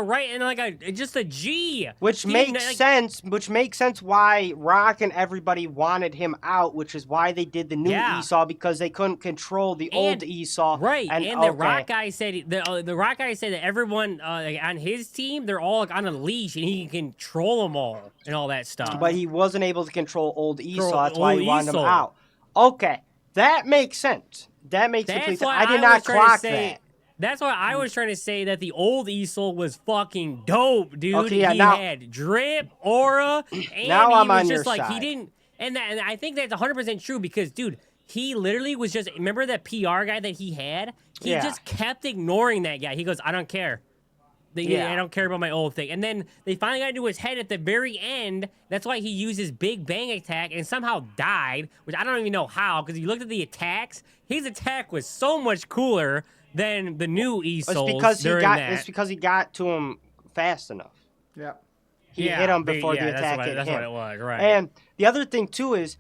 just a G. Which He makes didn't, like- sense. Which makes sense why Rock and everybody wanted him out. Which is why they did the new Yeah. Esau, because they couldn't control the old Esau. Right, and the okay. Rock guy said the Rock guy said that everyone on his team they're all on a leash and he can control them all and all that stuff. But he wasn't able to control old Esau. That's old why he wanted him Esau. out. Okay, that makes sense. That makes complete sense. I did not was trying to clock say- that. That's why I was trying to say that the old Esau was fucking dope, dude. Okay, yeah, he now- had drip, aura, and Now he I'm was on just your like side. he didn't. And I think that's 100% true because, dude, he literally was just remember that PR guy that he had. He Yeah. just kept ignoring that guy. He goes, I don't care. Yeah. I don't care about my old thing. And then they finally got into his head at the very end. That's why he used his big bang attack and somehow died, which I don't even know how, because you looked at the attacks. His attack was so much cooler than the new Esau's It's because he got to him fast enough. Yeah. He hit him before the that's attack what, hit that's him. what it was, right? And the other thing too is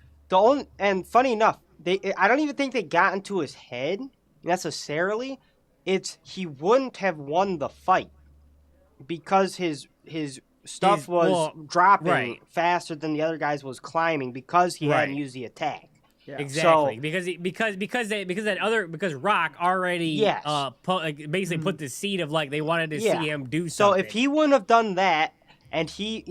and funny enough, I don't even think they got into his head necessarily. It's he wouldn't have won the fight because his stuff was dropping right. faster than the other guys was climbing because he hadn't used the attack. Yeah. Exactly, So- because Rock already Yes. basically put the seed of like they wanted to Yeah. see him do So something. if he wouldn't have done that, and he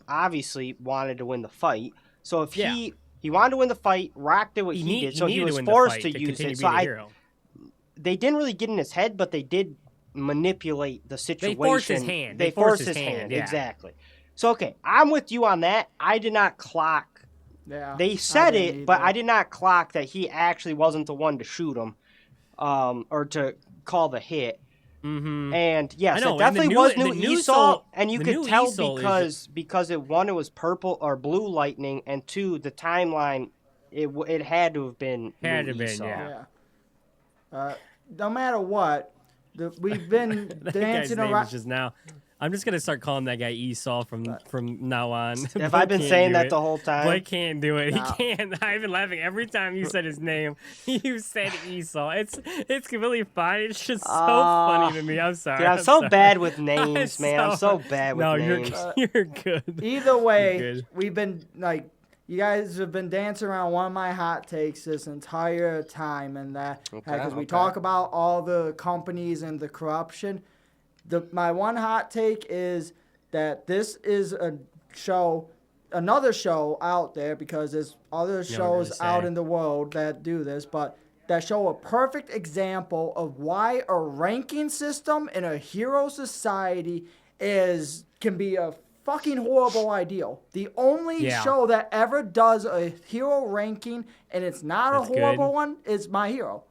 obviously wanted to win the fight. So if he wanted to win the fight, Rock did what he did, so he needed was win the forced fight to use continue it. being So the hero. they didn't really get in his head, but they did manipulate the situation. forced his hand. They forced his hand. yeah. Exactly. So okay, I'm with you on that. I did not clock. Yeah. They I said didn't it, but either. I did not clock that he actually wasn't the one to shoot him, or to call the hit. Mm-hmm. And yes, I know, it and definitely the was new- new the new Esau, Soul- and you the could new tell Esau is because it was purple or blue lightning, and two, the timeline, it had to have been Had new to have been, Esau. yeah. No matter what, we've been That guy's dancing name around. is just now. I'm just gonna start calling that guy Esau from now on. Have I been saying that the whole time? Blake can't do it. No. He can't. I've been laughing every time you said his name. You said Esau. It's completely fine. It's just so funny to me. I'm sorry. Dude, I'm so sorry. bad with names, man. I'm so bad with no, names. you're good. Either way, Good. we've been like, you guys have been dancing around one of my hot takes this entire time, and that because we talk about all the companies and the corruption. My one hot take is that this is another show out there, because there's other shows out in the world that do this, but that show a perfect example of why a ranking system in a hero society can be a fucking horrible idea. The only show that ever does a hero ranking, and it's not a horrible one, is My Hero.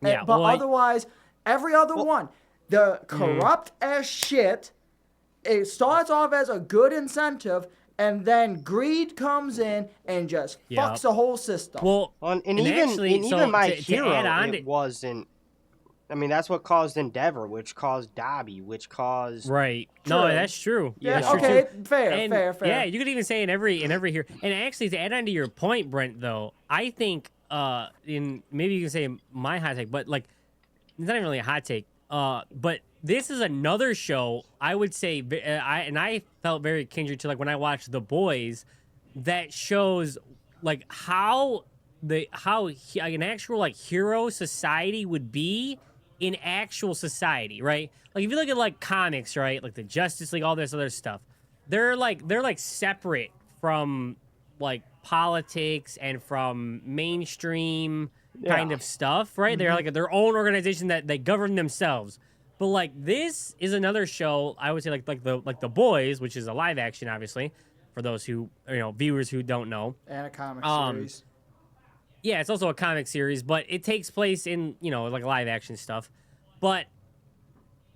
Yeah, but otherwise, every other one, the corrupt as shit, it starts off as a good incentive, and then greed comes in and just fucks the whole system. Well, and actually, even My to Hero, add on it wasn't. I mean, that's what caused Endeavor, which caused Dobby, which caused... Right. True. No, that's true. Yeah, that's okay, true. fair. Yeah, you could even say in every here. And actually, to add on to your point, Brent, though, I think maybe you can say my hot take, but like it's not even really a hot take. But this is another show I would say, I felt very kindred to like when I watched The Boys, that shows like how an actual like hero society would be in actual society, right? Like if you look at like comics, right, like the Justice League, all this other stuff, they're like separate from like politics and from mainstream kind of stuff, right? They're like their own organization that they govern themselves. But like this is another show, I would say like the Boys, which is a live action, obviously, for those who viewers who don't know. And a comic series. Yeah, it's also a comic series, but it takes place in, like live action stuff. But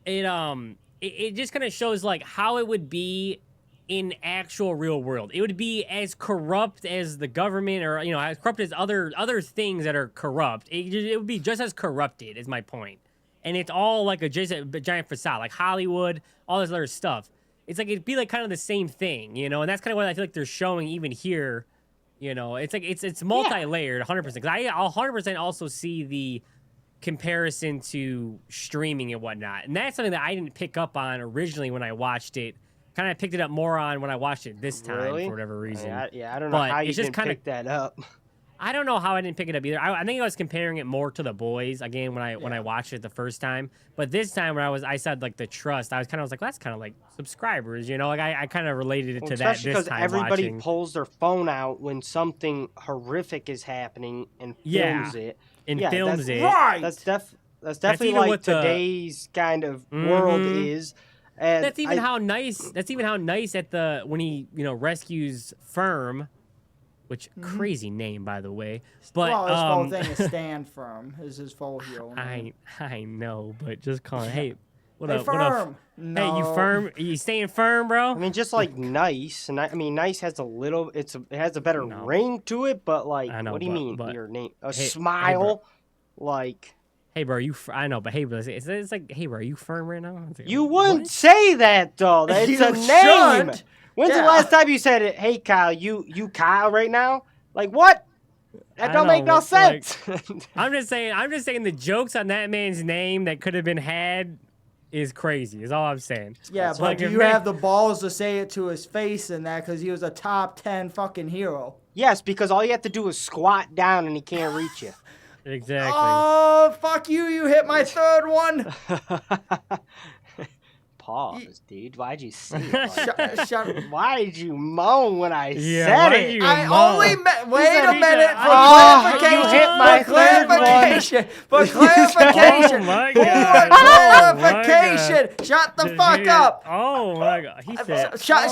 it just kind of shows like how it would be in actual real world. It would be as corrupt as the government, or as corrupt as other things that are corrupt. It would be just as corrupted, is my point. And it's all like a giant facade, like Hollywood, all this other stuff. It's like it'd be like kind of the same thing, and that's kind of what I feel like they're showing even here. It's like it's multi-layered, 100%. Because I 100% also see the comparison to streaming and whatnot, and that's something that I didn't pick up on originally when I watched it. Kind of picked it up more on when I watched it this time for whatever reason. I don't know how you didn't pick that up. I don't know how I didn't pick it up either. I think I was comparing it more to The Boys again when I watched it the first time. But this time when I said like the trust, I was like, well, that's kind of like subscribers, like I kind of related it to that this time. Especially because everybody pulls their phone out when something horrific is happening and films it. Films it. Right. That's definitely like today's kind of world is. And that's even how nice at the when he rescues Firm. Which crazy name, by the way. But his full thing is Stand Firm. Is his full hero name. I know, but just call it. Hey, what up? Firm. What up? No. Hey, you firm? You staying firm, bro? I mean, just like Nice, and I mean, Nice has it has a better ring to it, but like, what do you mean? Your name, Smile, like. Hey, bro, I know, but hey, bro, it's like, hey, bro, are you firm right now? Like, you wouldn't say that though. That's a name. Should. When's the last time you said it? Hey, Kyle, you Kyle right now? Like what? That don't make no sense. Like, I'm just saying the jokes on that man's name that could have been had is crazy. Is all I'm saying. Yeah, but do you have the balls to say it to his face in that? Because he was a top 10 fucking hero. Yes, because all you have to do is squat down and he can't reach you. Exactly. Oh, fuck you! You hit my third one. Pause, dude. Why'd you say it? Shut. Why did you moan when I said it? I only wait a minute for clarification. You hit my clarification. For clarification. Oh my God. God. Clarification. Shut the fuck up. Oh my God. He said. Shut up.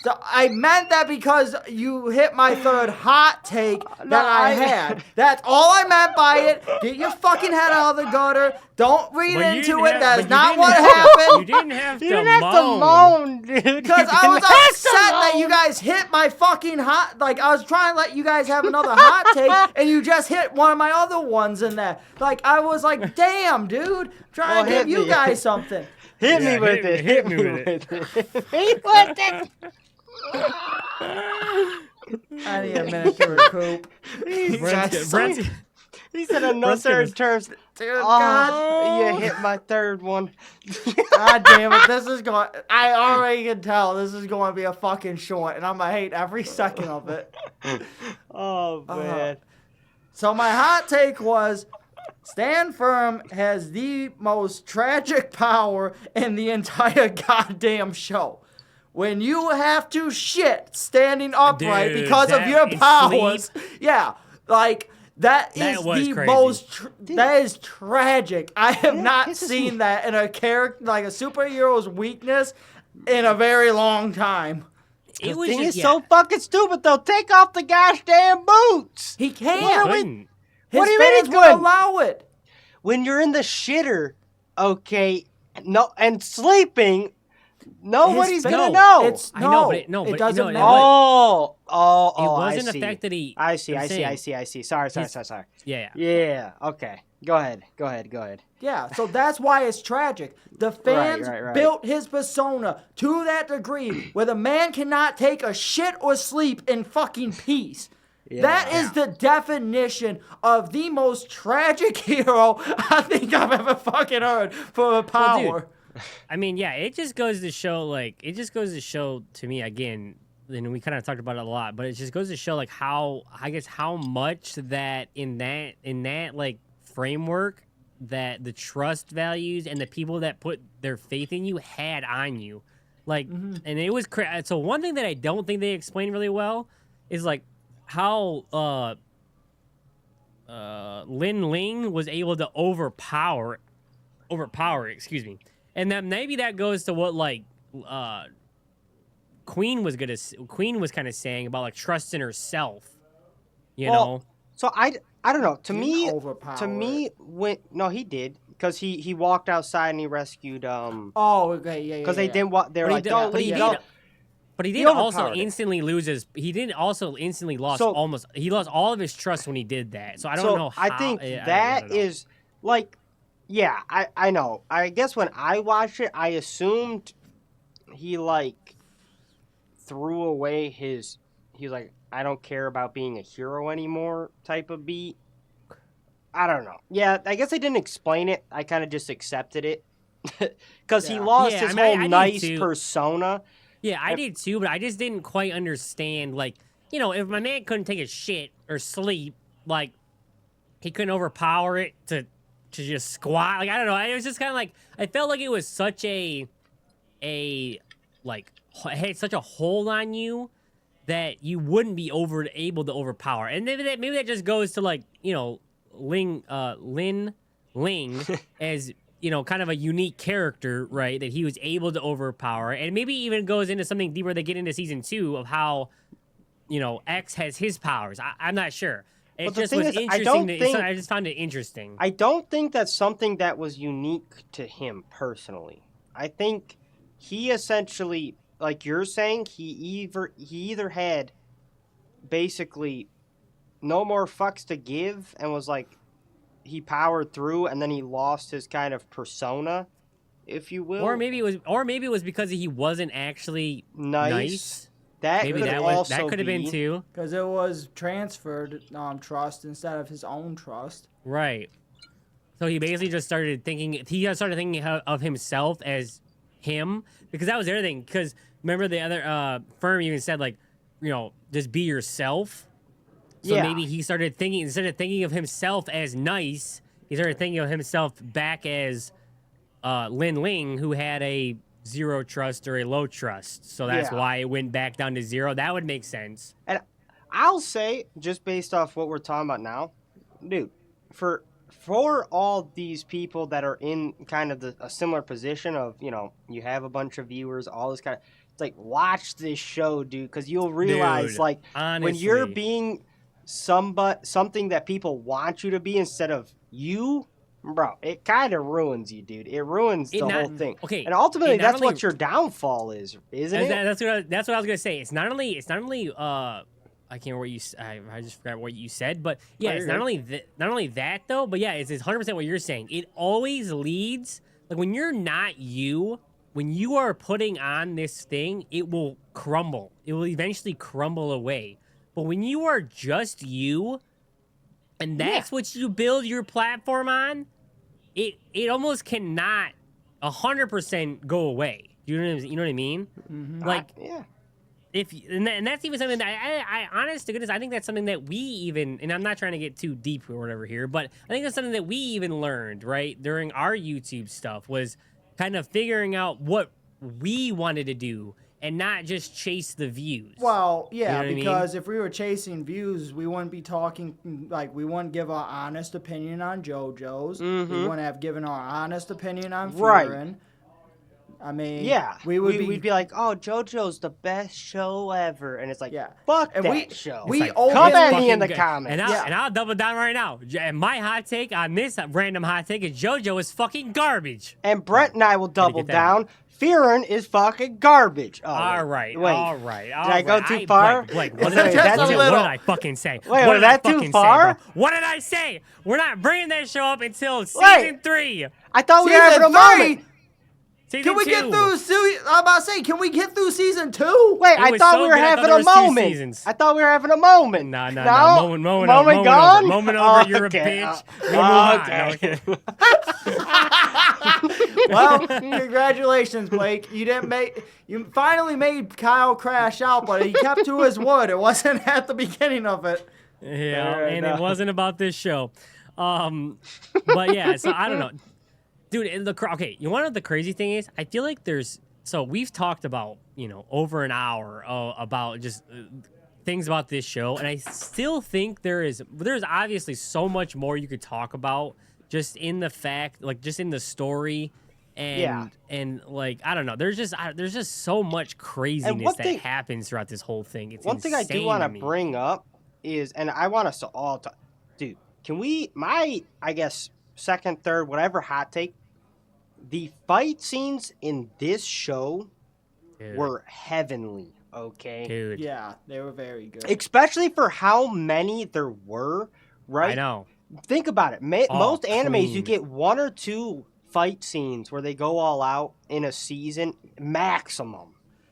So I meant that because you hit my third hot take that I had. That's all I meant by it. Get your fucking head out of the gutter. Don't read into it. That is not what happened. You didn't have to moan, dude. Because I was upset that you guys hit my fucking hot... Like, I was trying to let you guys have another hot take, and you just hit one of my other ones in there. Like, I was like, damn, dude. Trying to give you guys something. Hit Yeah, me with it. Hit me with it. Hit me with it. I need a minute to recoup. He said in no Brent's gonna- certain terms. Dude, Oh, God. you hit my third one. God damn it. This is going. I already can tell this is going to be a fucking short, and I'm going to hate every second of it. Oh, man. So my hot take was Stand Firm has the most tragic power in the entire goddamn show. When you have to shit standing upright Dude, because of that your is powers. Yeah, like that is was the crazy. most that is tragic. I have Yeah, not this is- seen that in a character like a superhero's weakness in a very long time. It The was thing just, is so fucking stupid, though. Take off the gosh damn boots. He He can't. couldn't. His What do you mean he fans won't couldn't? allow it. When you're in the shitter, okay, no, and sleeping, nobody's His gonna fans- know. It's, I know, no, but it- no, it but doesn't no, matter. Oh, It wasn't I the see. fact that he. I see, I'm I saying, see. Sorry. Yeah. Yeah, okay. Go ahead. Yeah, so that's why it's tragic. The fans right. built his persona to that degree where the man cannot take a shit or sleep in fucking peace. That is the definition of the most tragic hero I think I've ever fucking heard for a power. I mean, yeah, it just goes to show, to me, again, and we kind of talked about it a lot, but it just goes to show, like, how much that in that, like, framework that the trust values and the people that put their faith in you had on you. Like, and it was so one thing that I don't think they explained really well is, like, how Lin Ling was able to overpower, excuse me. And that maybe that goes to what, like, Queen was kind of saying about, like, trust in herself, you know? So I don't know. To Didn't me, overpower no, he did because he walked outside and he rescued Oh, okay, yeah. because they didn't want. They were But he like, did- don't but he leave. did- Don't. But he He did also overpowered it. instantly lose his. He didn't also instantly lost So- he lost all of his trust when he did that. So I don't So know. How, I think I that don't know. is like, yeah, I know. I guess when I watched it, I assumed he like threw away his. He's like, I don't care about being a hero anymore type of beat. I don't know. Yeah, I guess they didn't explain it. I kind of just accepted it because he Yeah. lost Yeah, his I mean, whole I did nice too. persona. Yeah, I did too, but I just didn't quite understand. Like, you know, if my man couldn't take a shit or sleep, like, he couldn't overpower it to just squat. Like, I don't know. It was just kind of like, I felt like it was such a like, it had such a hold on you that you wouldn't be able to overpower. And maybe that just goes to, like, you know, Lin Ling as, you know, kind of a unique character, right? That he was able to overpower. And maybe even goes into something deeper they get into season 2 of how, you know, X has his powers. I'm not sure. It But the just thing was is, I interesting. don't think- I just found it interesting. I don't think that's something that was unique to him personally. I think he essentially, like you're saying, he either had basically no more fucks to give and was like he powered through and then he lost his kind of persona, if you will. Or maybe it was because he wasn't actually nice. That Maybe could that also could have been be. too. Because it was transferred trust instead of his own trust. Right. So he basically just started thinking. He started thinking of himself as him, because that was the other thing. Because remember the other firm even said, like, you know, just be yourself. So Yeah. maybe he started thinking, instead of thinking of himself as nice, he started thinking of himself back as Lin Ling, who had a 0 trust or a low trust. So that's Yeah. why it went back down to 0. That would make sense. And I'll say, just based off what we're talking about now, dude, for all these people that are in kind of a similar position of, you know, you have a bunch of viewers, all this kind of, it's like, watch this show, dude, because you'll realize, Dude, like, when you're honestly. being something that people want you to be instead of you, bro, it kind of ruins you, dude. It ruins the whole thing. Okay, And ultimately, it not that's only- what your downfall is, isn't it? That's what I was gonna say. It's not only I can't remember what you I just forgot what you said, but yeah, Oh, it's you're not only that though, but yeah, it's 100% what you're saying. It always leads like when you're not you, when you are putting on this thing, it will crumble. It will eventually crumble away. But when you are just you, and that's what you build your platform on, it almost cannot 100% go away. You know what I mean? Mm-hmm. Like, yeah. And that's even something that I honest to goodness, I think that's something that we even, and I'm not trying to get too deep or whatever here, but I think that's something that we even learned, right, during our YouTube stuff, was kind of figuring out what we wanted to do and not just chase the views. Well, yeah, You know what because if we were chasing views, we wouldn't be talking, like, we wouldn't give our honest opinion on JoJo's. Mm-hmm. We wouldn't have given our honest opinion on Right. Fearin'. I mean, Yeah, we'd be like, oh, JoJo's the best show ever, and it's like, Yeah. fuck And that show. we Like, open- Come at fucking me in the good. comments. And I'll double down right now. And my hot take on this random hot take is JoJo is fucking garbage. And Brett and I will double get that down. Fearin' is fucking garbage. Oh, All wait. right, all right. Did I go too Blake, far? Blake, Is what did I that what too did little? I fucking say? Wait, what was did I that too fucking far? Say, bro? What did I say? We're not bringing that show up until season 3. I thought we were having a Season moment. 3? Season Can we 2. get through? I'm about to say, can we get through season 2? Wait, It I was thought so we were good, I thought having there a was 2 moment. seasons. I thought we were having a moment. No. No? Moment gone? over. Moment over. Oh, You're okay. a bitch. We move on. Okay. No, okay. Well, congratulations, Blake. You finally made Kyle crash out, but he kept to his word. It wasn't at the beginning of it. Yeah, Fair and enough. it wasn't about this show. But yeah, so I don't know. Dude, and okay, you want to know what the crazy thing is? I feel like we've talked about, over an hour about just things about this show, and I still think there's obviously so much more you could talk about just in the fact, like just in the story, and like I don't know, there's just so much craziness that happens throughout this whole thing. It's one thing I do want to bring up is, and I want us to all talk, dude, can we, I guess, second, third, whatever hot take, the fight scenes in this show were heavenly, okay? Dude. Yeah, they were very good. Especially for how many there were, right? I know. Think about it. Most animes, you clean. get 1 or 2 fight scenes where they go all out in a season, maximum.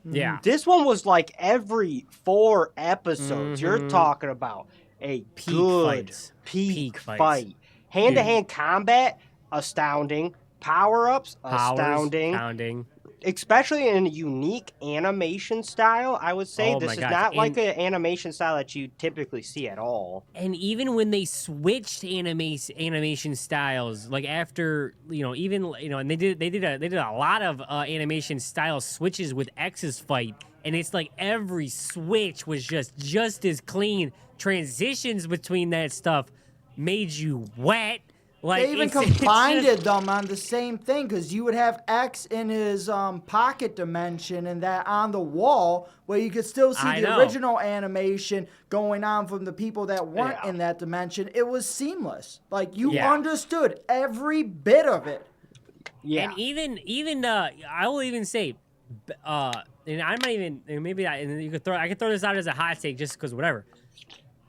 Yeah. This one was like every 4 episodes. You're talking about a good peak fight. Hand-to-hand combat, astounding. Power-ups, astounding. Especially in a unique animation style, I would say. Oh This my is gosh. not like an animation style that you typically see at all. And even when they switched animation styles, like after and they did a lot of animation style switches with X's fight, and it's like every switch was just as clean. Transitions between that stuff made you wet. Like They even combined them on the same thing, because you would have X in his pocket dimension and that on the wall, where you could still see the original animation going on from the people that weren't in that dimension. It was seamless. Like, you understood every bit of it. Yeah. And even I will even say, and I might even, and maybe I could throw this out as a hot take just because whatever.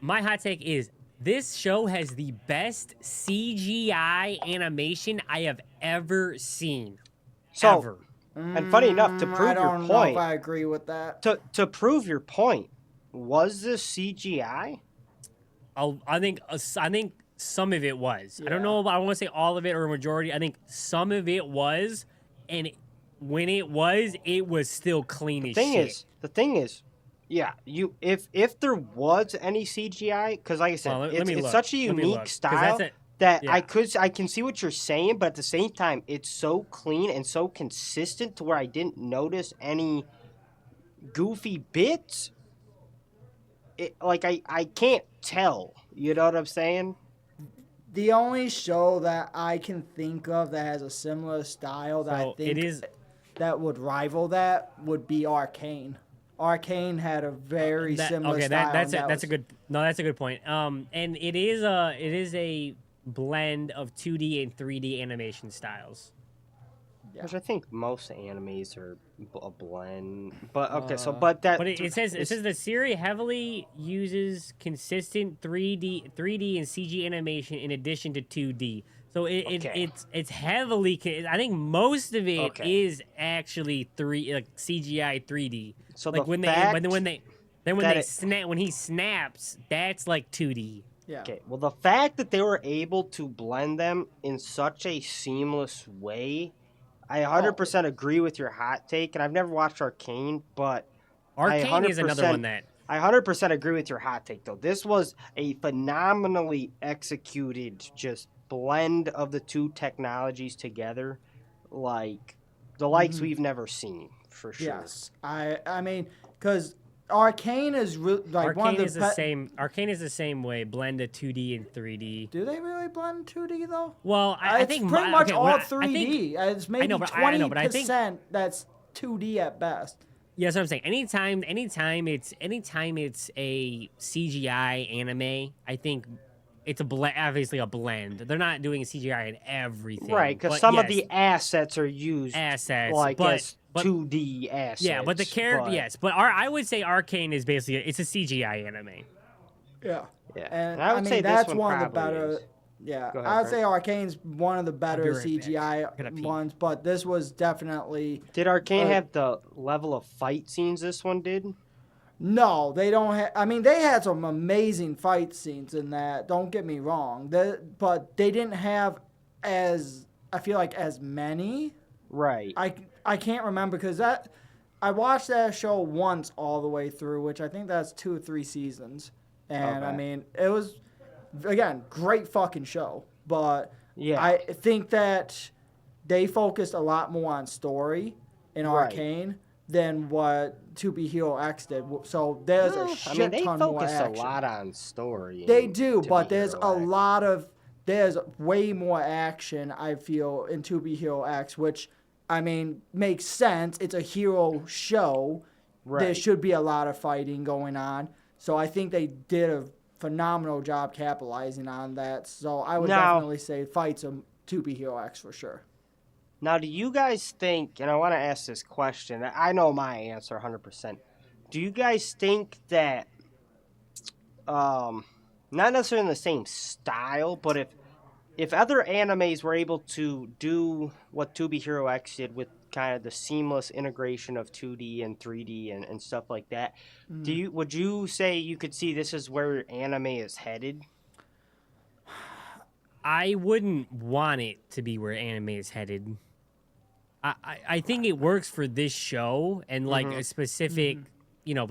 My hot take is, this show has the best CGI animation I have ever seen. So, ever. And funny enough, to prove I don't your know point, if I agree with that. to prove your point, was this CGI? I think some of it was. I don't know. I want to say all of it or a majority. I think some of it was, and when it was still clean as shit. The thing is, yeah, if there was any CGI, because like I said, it's such a unique style that I can see what you're saying, but at the same time, it's so clean and so consistent to where I didn't notice any goofy bits. I can't tell. You know what I'm saying? The only show that I can think of that has a similar style that I think that would rival that would be Arcane. Arcane had a very similar style. That's a good point. And it is a blend of 2D and 3D animation styles. Which I think most animes are a blend. But okay, But it says the series heavily uses consistent 3D and CG animation in addition to 2D. So Okay. it's heavily. I think most of it Okay. is actually CGI 3D. So the Like when fact when that they it snap when he snaps, that's like 2D. Yeah. Okay, well, the fact that they were able to blend them in such a seamless way, I Oh, 100% agree with your hot take, and I've never watched Arcane, but I Arcane is another 100%, one that. I 100% agree with your hot take, though. This was a phenomenally executed just blend of the two technologies together, like the likes we've never seen, for sure. yes. I mean, because Arcane is like one Arcane of is the the same. Arcane is the same way. Blend of 2D and 3D. Do they really blend 2D though? Well, I It's think pretty much okay, all I 3D. think It's maybe know, but I know, but I think 20% that's 2D at best. yeah, that's what I'm saying. Anytime it's a CGI anime, I think it's obviously a blend. They're not doing CGI in everything, Right, because but some of yes, the assets are used assets, like as but 2D assets. yeah, but the character, yes, but I would say Arcane is basically it's a CGI anime. Yeah. Yeah, And I I would mean say this that's one one of the probably better. is. Yeah, Go ahead, I would Brent. say Arcane's one of the better right back. CGI Gotta pee. ones, but this was definitely Did Arcane Uh, have the level of fight scenes this one did? no. They don't have. I mean, they had some amazing fight scenes in that. Don't get me wrong. But they didn't have as I feel like as many. Right. I can't remember because that I watched that show once all the way through, which I think that's 2 or 3 seasons, and I Okay. mean it was again great fucking show, but Yeah. I think that they focused a lot more on story in Right. Arcane than what To Be Hero X did. So there's a Well, shit I mean, they ton more focus a action. lot on story. They in do, To but Be there's Hero a X. lot of there's way more action I feel in To Be Hero X, which I mean makes sense. It's a hero show. There Right. should be a lot of fighting going on. So I think they did a phenomenal job capitalizing on that. So I would Now- definitely say fights a To Be Hero X for sure. Now, do you guys think, and I want to ask this question, I know my answer 100%. Do you guys think that, not necessarily in the same style, but if other animes were able to do what To Be Hero X did with kind of the seamless integration of 2D and 3D and stuff like that, would you say you could see this is where anime is headed? I wouldn't want it to be where anime is headed. I think it works for this show and like a specific,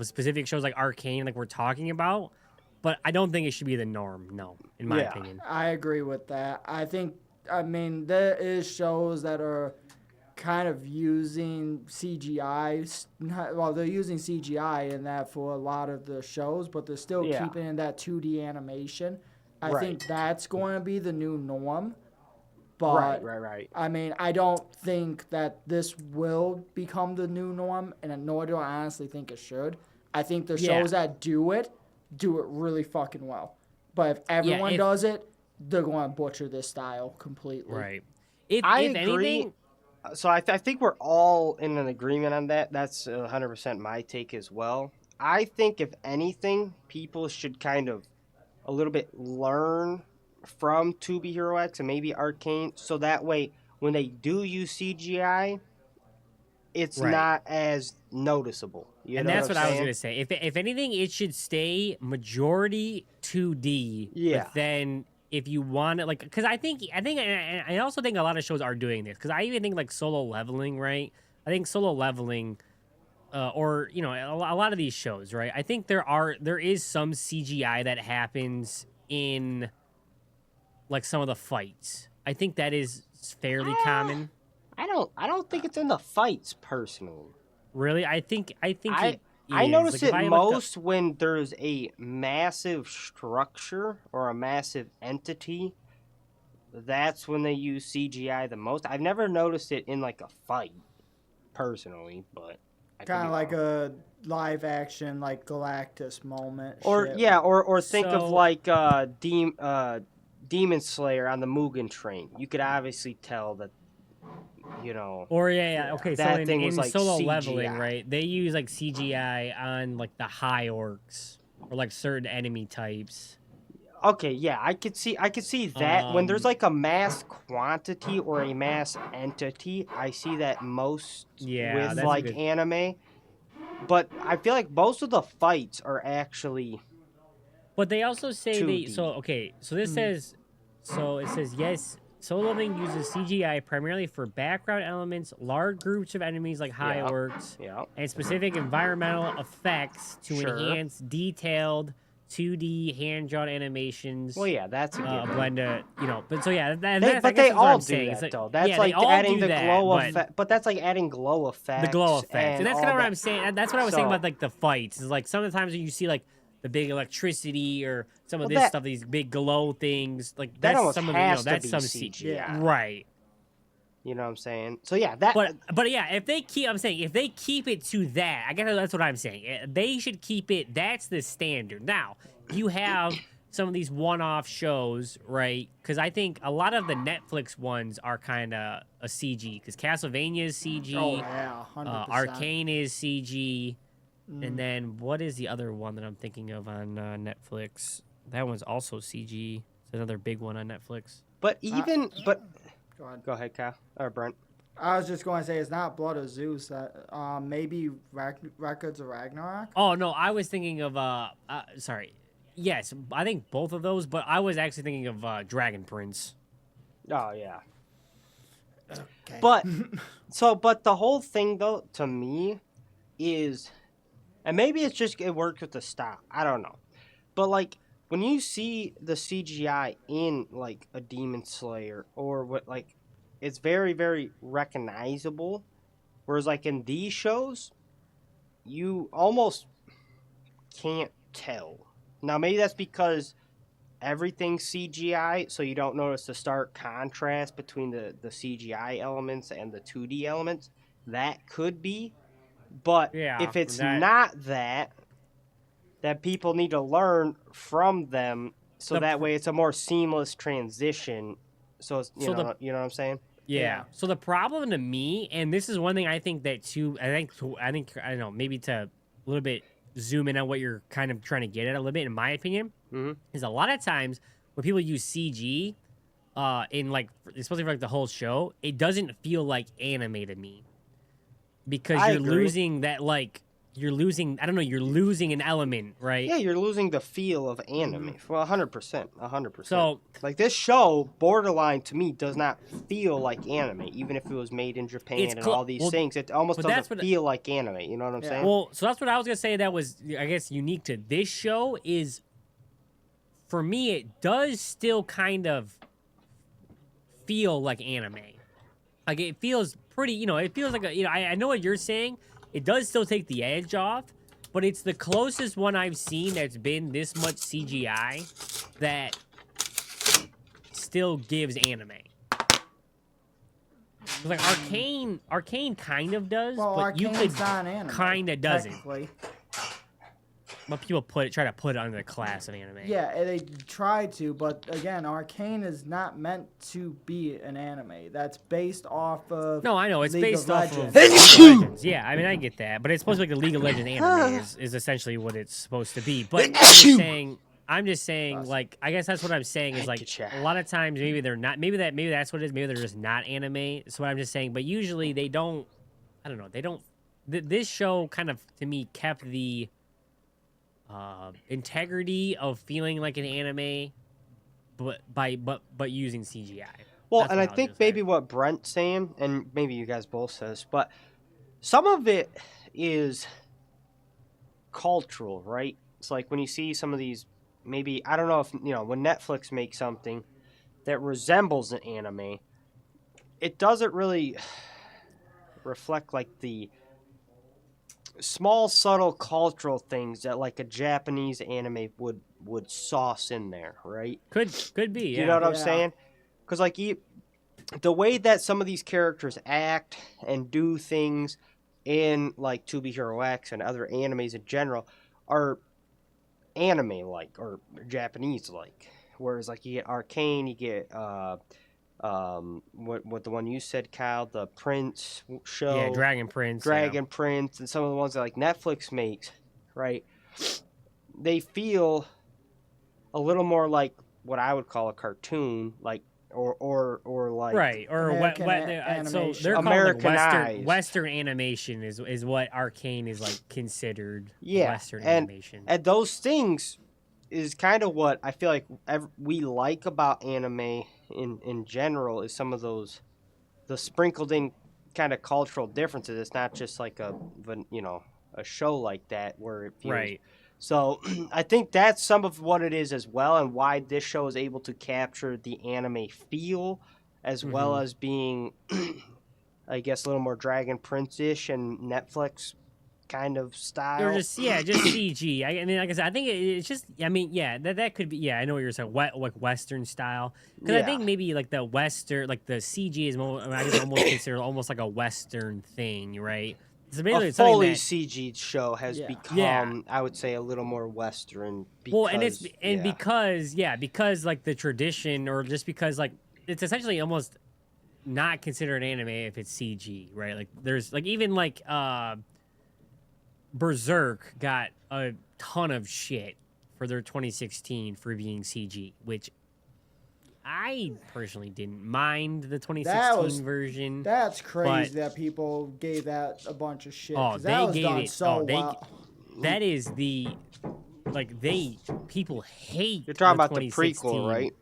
specific shows like Arcane, like we're talking about. But I don't think it should be the norm. No, in my Yeah. opinion. I agree with that. I mean, there is shows that are kind of using CGI. Well, they're using CGI in that for a lot of the shows, but they're still Yeah. keeping in that 2D animation. I Right. think that's going to be the new norm. But Right. I mean, I don't think that this will become the new norm, and nor do I honestly think it should. I think the Yeah. shows that do it really fucking well. But if everyone if- does it, they're going to butcher this style completely. Right. If I if agree. anything, So I think we're all in an agreement on that. That's 100% my take as well. I think if anything, people should kind of a little bit learn from 2B Hero X and maybe Arcane, so that way when they do use CGI, it's Right. not as noticeable. You and know that's what I was saying? gonna say. If anything, it should stay majority 2D. Yeah. But then if you want it, like, because and I also think a lot of shows are doing this. Because I even think like Solo Leveling, right? I think Solo Leveling, or a lot of these shows, right? I think there is some CGI that happens in like some of the fights. I think that is fairly common. I don't think it's in the fights personally. Really, I think I is. notice Like, if it I looked most when there's a massive structure or a massive entity. That's when they use CGI the most. I've never noticed it in like a fight, personally, but I could Kind be of like wrong. a live action, like Galactus moment. Or shit. yeah, or think of So- like Demon Slayer on the Mugen Train. You could obviously tell that, Or yeah. Okay, so That in, thing was in like Solo CGI. Leveling, right? They use like CGI on like the high orcs or like certain enemy types. Okay, yeah, I could see that when there's like a mass quantity or a mass entity, I see that most Yeah, with that's a like good. anime. But I feel like most of the fights are actually But they also say they 2D. okay. So this says, so it says yes. Solo leveling uses CGI primarily for background elements, large groups of enemies like high Yeah. orcs, Yeah. and specific environmental effects to Sure. enhance detailed 2D hand-drawn animations. Well, yeah, that's a A given. blend of but so yeah, They that's I but guess they that's what all I'm do saying. It's that like though. That's yeah, they like all adding do the that, glow but effect. But that's like adding glow effects. the glow effect, and that's kind all of what that. I'm saying. That's what I was saying So, about like the fights. Is like some of the times when you see like the big electricity or some of well, this stuff, these big glow things, like that that's almost some of the has to that's be some CGI. right. You know what I'm saying? So yeah, that. But yeah, if they keep, I'm saying if they keep it to that, I guess that's what I'm saying. They should keep it. That's the standard. Now you have some of these one-off shows, right? Because I think a lot of the Netflix ones are kind of a CG. Because Castlevania is CG, Oh yeah, 100%. Arcane is CG, and then what is the other one that I'm thinking of on Netflix? That one's also CG. It's another big one on Netflix. But even but Go ahead. go ahead, Kyle or Brent. I was just going to say it's not Blood of Zeus. Maybe Records of Ragnarok. Oh no, I was thinking of sorry. Yes, I think both of those, but I was actually thinking of Dragon Prince. Oh yeah. Okay. But but the whole thing though to me is, and maybe it's just it works with the style. I don't know, but like when you see the CGI in like a Demon Slayer or what, like it's very very recognizable. Whereas like in these shows, you almost can't tell. Now maybe that's because everything's CGI, so you don't notice the stark contrast between the CGI elements and the 2D elements. That could be. But Yeah, if it's that- not that, that people need to learn from them so The that pr- way it's a more seamless transition. So it's, So the- you know what I'm saying? Yeah. Yeah. So the problem to me, and this is one thing I think that too. I think I don't know. Maybe to a little bit zoom in on what you're kind of trying to get at a little bit, in my opinion, is a lot of times when people use CG, in like especially for like the whole show, it doesn't feel like anime to me because I you're agree. losing that like. You're losing. I don't know. You're losing an element, right? Yeah, you're losing the feel of anime. Well, 100%. 100%. So like this show, borderline to me, does not feel like anime, even if it was made in Japan It's and cl- all these well, things. It almost but that's doesn't what- feel like anime. You know what I'm Yeah. saying? Well, so that's what I was gonna say. That was, I guess, unique to this show. Is for me, it does still kind of feel like anime. Like it feels pretty. It feels like I know what you're saying. It does still take the edge off, but it's the closest one I've seen that's been this much CGI that still gives anime. 'Cause, like Arcane kind of does, Well, but you Arcane's could not anime. kind of doesn't. technically. But people try to put it under the class of anime. Yeah, they try to, but again, Arcane is not meant to be an anime. That's based off of. No, I know it's League based of off of Legends. League of Legends. Yeah, I mean I get that, but it's supposed to be like the League of Legends anime is essentially what it's supposed to be. But I'm just saying, like I guess that's what I'm saying is like getcha. a lot of times maybe they're not. Maybe that's what it is. Maybe they're just not anime. That's what I'm just saying. But usually they don't. I don't know. They don't. This show kind of to me kept the integrity of feeling like an anime, but using CGI. Well, That's and what I was think gonna say. maybe what Brent's saying, and maybe you guys both said this, but some of it is cultural, right? It's like when you see some of these, maybe, I don't know if, when Netflix makes something that resembles an anime, it doesn't really reflect like the small, subtle cultural things that like a Japanese anime would sauce in there, right? Could be. Yeah. You know what I'm Yeah. saying? Because like the way that some of these characters act and do things in like To Be Hero X and other animes in general are anime like or Japanese like. Whereas like you get Arcane, you get what the one you said, Kyle, the Prince show, Yeah, Dragon Prince. Dragon Prince, and some of the ones that like Netflix makes, right? They feel a little more like what I would call a cartoon, like or like Right, or American so they're called like Americanized. Western animation is what Arcane is like considered Yeah, Western and animation. and those things is kind of what I feel like we like about anime in general is some of the sprinkled in kind of cultural differences. It's not just like a show like that where it feels Right. So I think that's some of what it is as well, and why this show is able to capture the anime feel, as well Mhm. as being, I guess, a little more Dragon Prince-ish and Netflix kind of style. Or just CG. I mean, like I said, I think it's just. I mean, yeah, that could be. Yeah, I know what you're saying. Like Western style, because I Yeah. think maybe like the Western, like the CG is more. I guess almost considered almost like a Western thing, right? So basically, A it's something fully that, CG show has Yeah. become, Yeah. I would say, a little more Western. Because, well, and it's yeah. because like the tradition, or just because like it's essentially almost not considered anime if it's CG, right? Like there's like even like Berserk got a ton of shit for their 2016 for being CG, which I personally didn't mind the 2016 version. That's crazy But- that people gave that a bunch of shit. Oh, 'cause they that was gave done it- so oh, they- well. That is the like people hate. You're talking the about the 2016. prequel, right?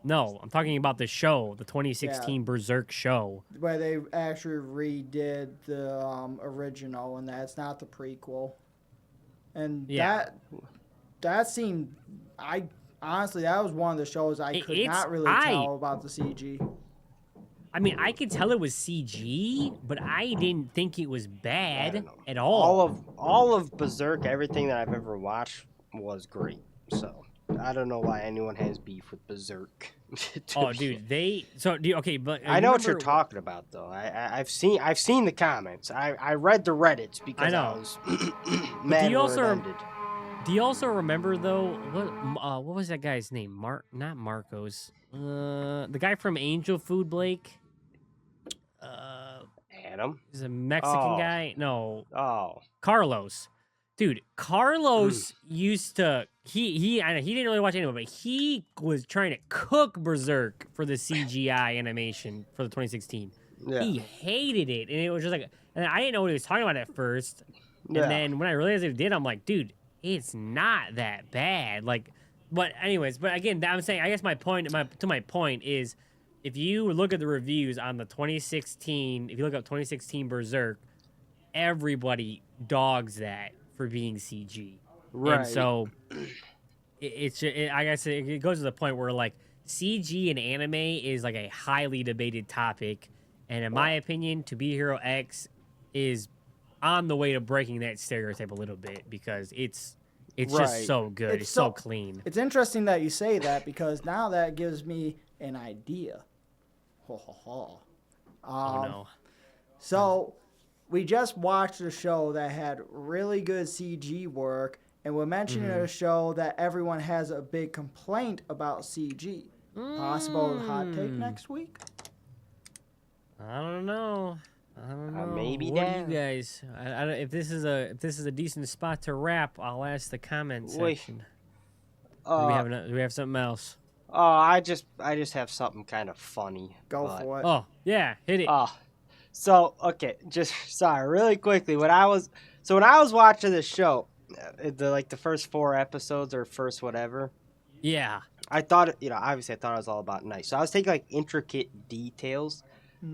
No, I'm talking about the show, the 2016 Berserk show. Where they actually redid the original, and that's not the prequel. And Yeah. that seemed, I honestly, that was one of the shows I could not really tell about the CG. I mean, I could tell it was CG, but I didn't think it was I bad don't know. at all. All of Berserk, everything that I've ever watched was great. So I don't know why anyone has beef with Berserk. Oh, dude, okay, but I know what you're remember- talking about, though. I've seen the comments. I read the Reddits because I I, know. was mad do you where also it rem- ended. Do you also remember though what was that guy's name? Not Marcos. The guy from Angel Food, Blake. Adam. He's a Mexican Oh. guy. No, Oh, Carlos. Dude, Carlos used to I know he didn't really watch anime, but he was trying to cook Berserk for the CGI animation for the 2016. yeah. He hated it, and it was just like, and I didn't know what he was talking about at first. And Yeah. then when I realized it did, I'm like, dude, it's not that bad. Like, but anyways, but again, I'm saying, I guess my point is, if you look at the reviews on the 2016, if you look up 2016 Berserk, everybody dogs that for being CG. Right. And so I guess it goes to the point where like CG and anime is like a highly debated topic, and in my opinion, To Be Hero X is on the way to breaking that stereotype a little bit because it's Right. just so good. It's so clean. It's interesting that you say that because now that gives me an idea. Ho, ho, ho. Oh no. So, we just watched a show that had really good CG work, and we're mentioning a show that everyone has a big complaint about CG. Possible hot take next week? I don't know. Maybe what do down. you guys? If this is a decent spot to wrap, I'll ask the comment Wait. section. Do we Uh, have something else? oh, I just have something kind of funny. Go but- for it. Oh yeah, hit it. So okay, just sorry, really quickly. When I was watching this show, the first 4 episodes or first whatever, Yeah. I thought obviously I thought it was all about nice. So I was taking like intricate details.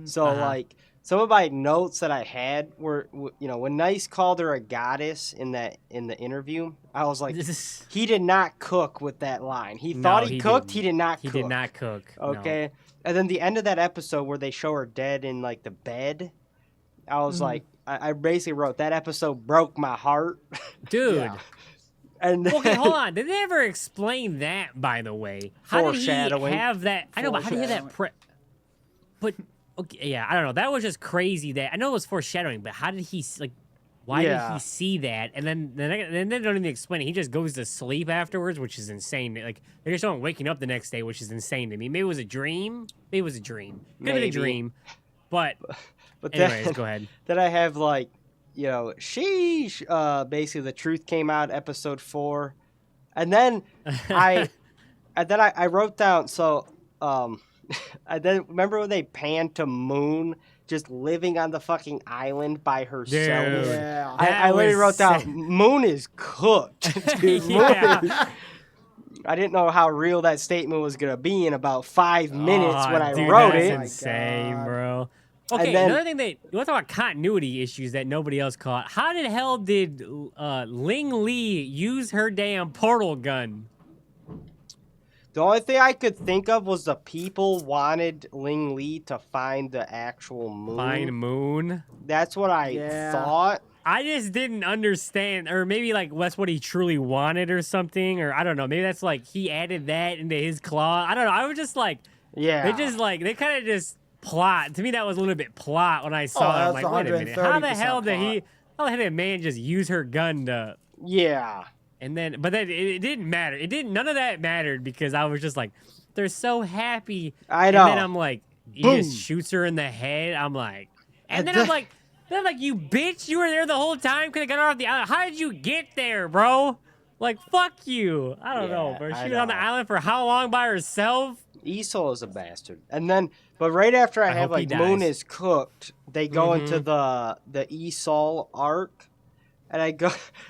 So Uh-huh. like some of my notes that I had were when Nice called her a goddess in the interview, I was like, he did not cook with that line. He No, thought he cooked. didn't. He did not. He cook. did not cook. no. Okay. And then the end of that episode where they show her dead in like the bed, I was like, I basically wrote that episode broke my heart. Dude. Yeah. And Okay, hold on. Did they ever explain that, by the way? How did he Foreshadowing. have that? I know, but how do you have that? But okay, yeah, I don't know. That was just crazy. That I know it was foreshadowing, but how did he like? Why did Yeah. he see that? And then they don't even explain it. He just goes to sleep afterwards, which is insane. Like they just don't waking up the next day, which is insane to me. Maybe it was a dream. Maybe it was a dream. Could have been a Maybe. dream. But but anyways, then, go ahead. then I have like, sheesh. Basically, the truth came out episode 4, and then I And then I wrote down, so, and then remember when they panned to Moon just living on the fucking island by herself? Dude, Yeah. I literally wrote down, Moon is cooked, dude. Yeah. I didn't know how real that statement was going to be in about 5 minutes when I dude, wrote that's it. insane, God. bro. Okay, then- another thing that you want to talk about continuity issues that nobody else caught. How the hell did Ling Lee use her damn portal gun? The only thing I could think of was the people wanted Ling Lee to find the actual moon. Find Moon. That's what I thought. I just didn't understand, or maybe like that's what he truly wanted or something, or I don't know. Maybe that's like he added that into his claw. I don't know. I was just like, Yeah. they kind of just plot. To me, that was a little bit plot when I saw it. I'm that's like, wait a minute, how the hell 130% did how the hell did man just use her gun to? Yeah. And then, but then it didn't matter. None of that mattered because I was just like, they're so happy. I know. And then I'm like, he Boom. just shoots her in the head. I'm like, and And then I'm like, you bitch, you were there the whole time. Could have got her off the island. How did you get there, bro? Like, fuck you. I don't know, Yeah, bro. I She was on the know. island for how long by herself? Esol is a bastard. And then, but right after I have hope he like Moon dies. is cooked, they go into the Esol arc, and I go,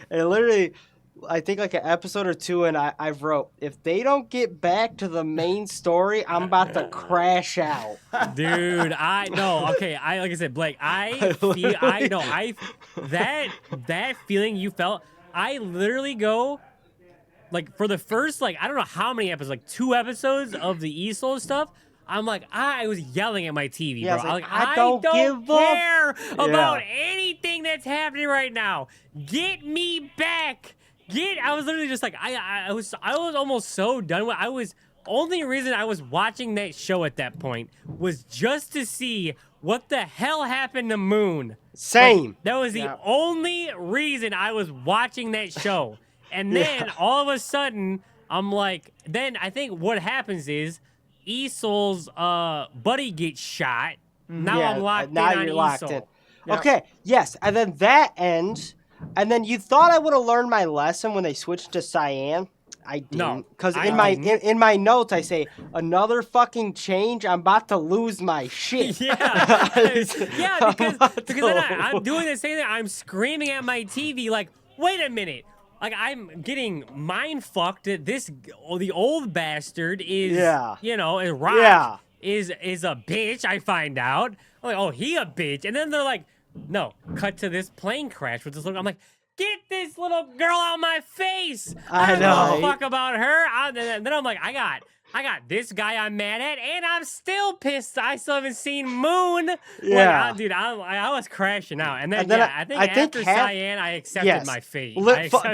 and literally, I think like an episode or two, and I wrote, if they don't get back to the main story, I'm about to crash out. Dude, like I said, Blake, that feeling you felt, I literally go, like, for the first, like, I don't know how many episodes, like 2 episodes of the ESOL stuff, I'm like, I was yelling at my TV, Yeah, bro. I was like, I I don't give a care about Yeah. anything that's happening right now. Get me back. I was literally just like, I was almost so done with. Only reason I was watching that show at that point was just to see what the hell happened to Moon. Same. That was the only reason I was watching that show. And then all of a sudden, I'm like, then I think what happens is Esol's buddy gets shot. Now I'm locked now in on you're locked Esol. in. Okay, yes, and then that ends, and then you thought I would have learned my lesson when they switched to Cyan. I didn't, No, because I in my notes I say another fucking change. I'm about to lose my shit. Yeah, yeah, I'm because about to then I'm doing the same thing. I'm screaming at my TV like, wait a minute. Like, I'm getting mind fucked. The old bastard is, is Rock is a bitch. I find out. I'm like, oh, he a bitch. And then they're like, no, cut to this plane crash with this little. I'm like, get this little girl out my face. I don't know. give a fuck about her. And then I'm like, I got this guy I'm mad at, and I'm still pissed. I still haven't seen Moon. Yeah. Like, dude, I was crashing out. And then, And then I think after Cyan, I accepted my fate.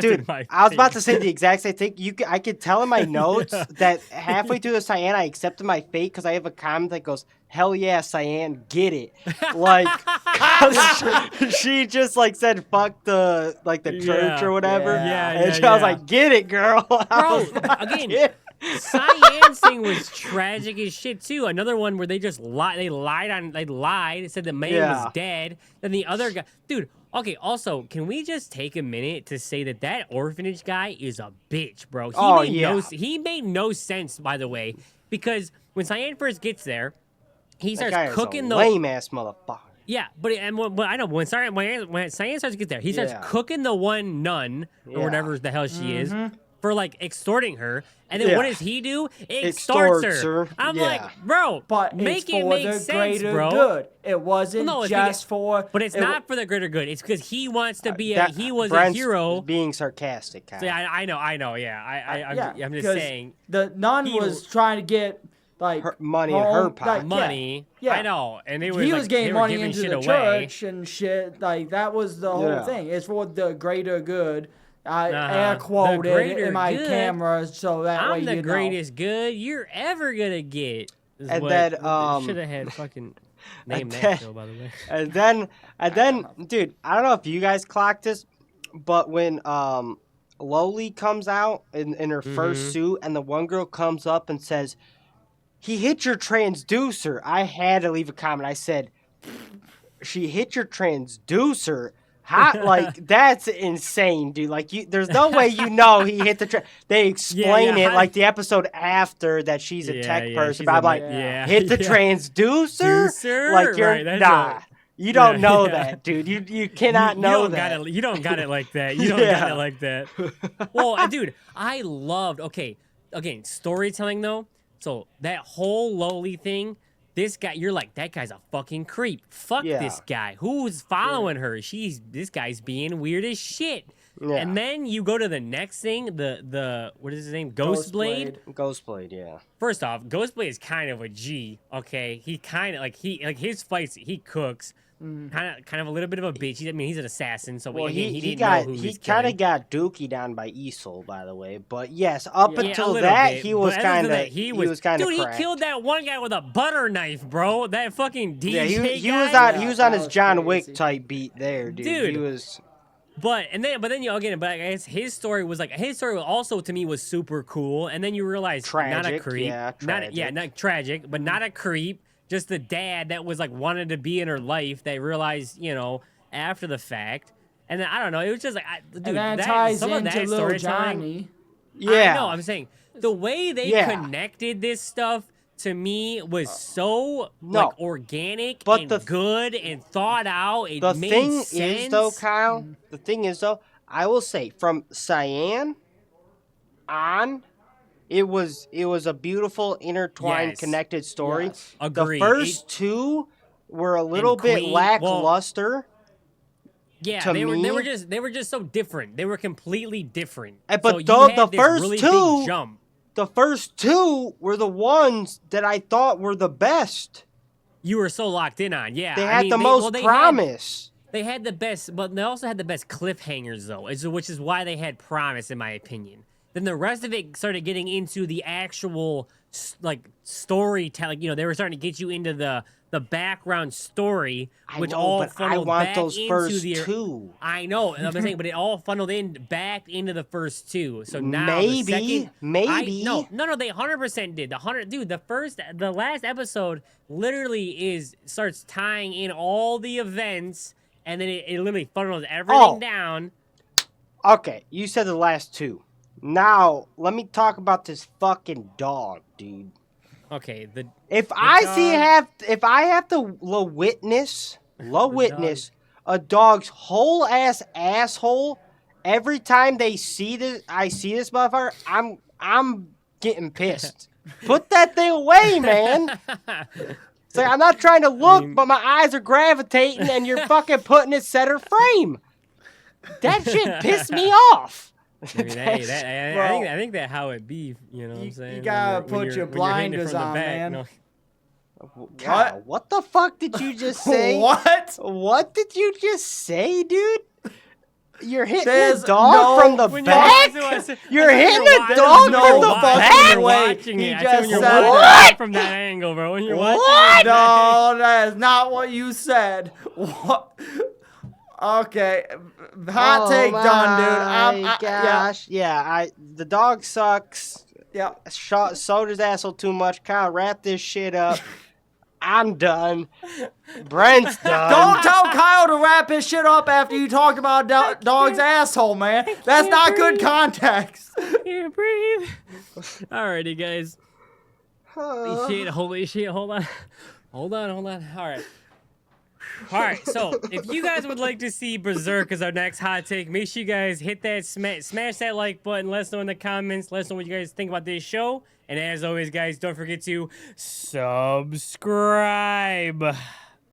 Dude, I was about to say the exact same thing. I could tell in my notes that halfway through the Cyan, I accepted my fate because I have a comment that goes, hell yeah, Cyan, get it. Like, 'cause she just like said, fuck the church or whatever. And I was like, get it, girl. Bro, again, Cyan's thing was tragic as shit too. Another one where they just lied. They lied. Said the man was dead. Then the other guy, dude. Okay. Also, can we just take a minute to say that orphanage guy is a bitch, bro? He made no sense, by the way, because when Cyan first gets there, he starts cooking the lame ass motherfucker. Yeah, but I know when Cyan starts to get there, he starts cooking the one nun or whatever the hell she is for like extorting her, and then what does he do? Extorts her. I'm like, bro, but make it's it for make the sense, greater bro. good. It wasn't just for. But it's not for the greater good. It's because he wants to be he was Brent's a hero. Being sarcastic. Kyle. So, yeah, I know. Yeah, I'm just saying. The nun was trying to get like money in her pocket. Money. Yeah. I know. And he was getting money into the church and shit. Like that was the whole thing. It's for the greater good. I air quoted in my camera so that way you know. I'm the greatest good you're ever gonna get. And then should have had fucking name that show, by the way. And then, dude, I don't know if you guys clocked this, but when Loli comes out in her first suit, and the one girl comes up and says, "He hit your transducer," I had to leave a comment. I said, "She hit your transducer? Hot, like, that's insane, dude. Like, there's no way he hit the they explain it like the episode after that she's a tech person. But I'm like, hit the transducer? Like, you're right, you don't know that, dude. You cannot know that. You don't got it like that. You don't got it like that. Well, dude, I loved. Okay, storytelling though. So that whole Loli thing. This guy, you're like, that guy's a fucking creep. Fuck this guy. Who's following her? This guy's being weird as shit. Yeah. And then you go to the next thing, the what is his name? Ghostblade? Ghostblade, yeah. First off, Ghostblade is kind of a G, okay? He kind of, like his fights, he cooks. Kind of a little bit of a bitch. He's an assassin, so he kind of got dookie down by Esol, by the way. But yes, up until that, he was kind of dude. He killed that one guy with a butter knife, bro. That fucking DJ he was on his John Wick type beat there, dude. He was. But I guess his story also to me was super cool. And then you realize tragic, not a creep, not tragic, but not a creep. Just the dad that was like wanted to be in her life that realized, after the fact. And then I don't know, it was just like, dude, and that ties some into of that little Johnny. Yeah, I know. I'm saying the way they connected this stuff to me was so like organic and good and thought out. It made sense. Is though, Kyle. The thing is though, I will say from Cyan on. It was a beautiful, intertwined, connected story. Yes. Agreed. The first two were a little bit lackluster. They were just so different. They were completely different. But so the first two were the ones that I thought were the best. You were so locked in on, yeah. They had the most promise. They had the best, but they also had the best cliffhangers, though, which is why they had promise, in my opinion. Then the rest of it started getting into the actual storytelling. They were starting to get you into the background story, which funneled back those into first two. I know, I'm saying, but it all funneled back into the first two. So now maybe, they 100% did. The last episode literally starts tying in all the events, and then it literally funnels everything down. Okay, you said the last two. Now, let me talk about this fucking dog, dude. Okay, if I have to witness a dog's whole ass asshole every time I see this motherfucker, I'm getting pissed. Put that thing away, man. It's like I'm not trying to look, but my eyes are gravitating, and you're fucking putting it center frame. That shit pissed me off. I think that's how it be. You know what I'm saying? You gotta put your blinders on, man. God, what the fuck did you just say? What did you just say, dude? You're hitting the dog from the back? You're hitting the dog from the back? Watching it. When you're watching it from that angle, bro. When you're watching it. No, that is not what you said. What? Okay, hot take done, dude. Gosh, the dog sucks. Yeah, sold his asshole too much. Kyle, wrap this shit up. I'm done. Brent's done. Don't tell Kyle to wrap his shit up after you talked about dog's asshole, man. That's not good context. Can't breathe. Alrighty, guys. Holy shit, hold on. All right. All right, so if you guys would like to see Berserk as our next hot take, make sure you guys hit that smash that like button. Let us know in the comments. Let us know what you guys think about this show. And as always, guys, don't forget to subscribe.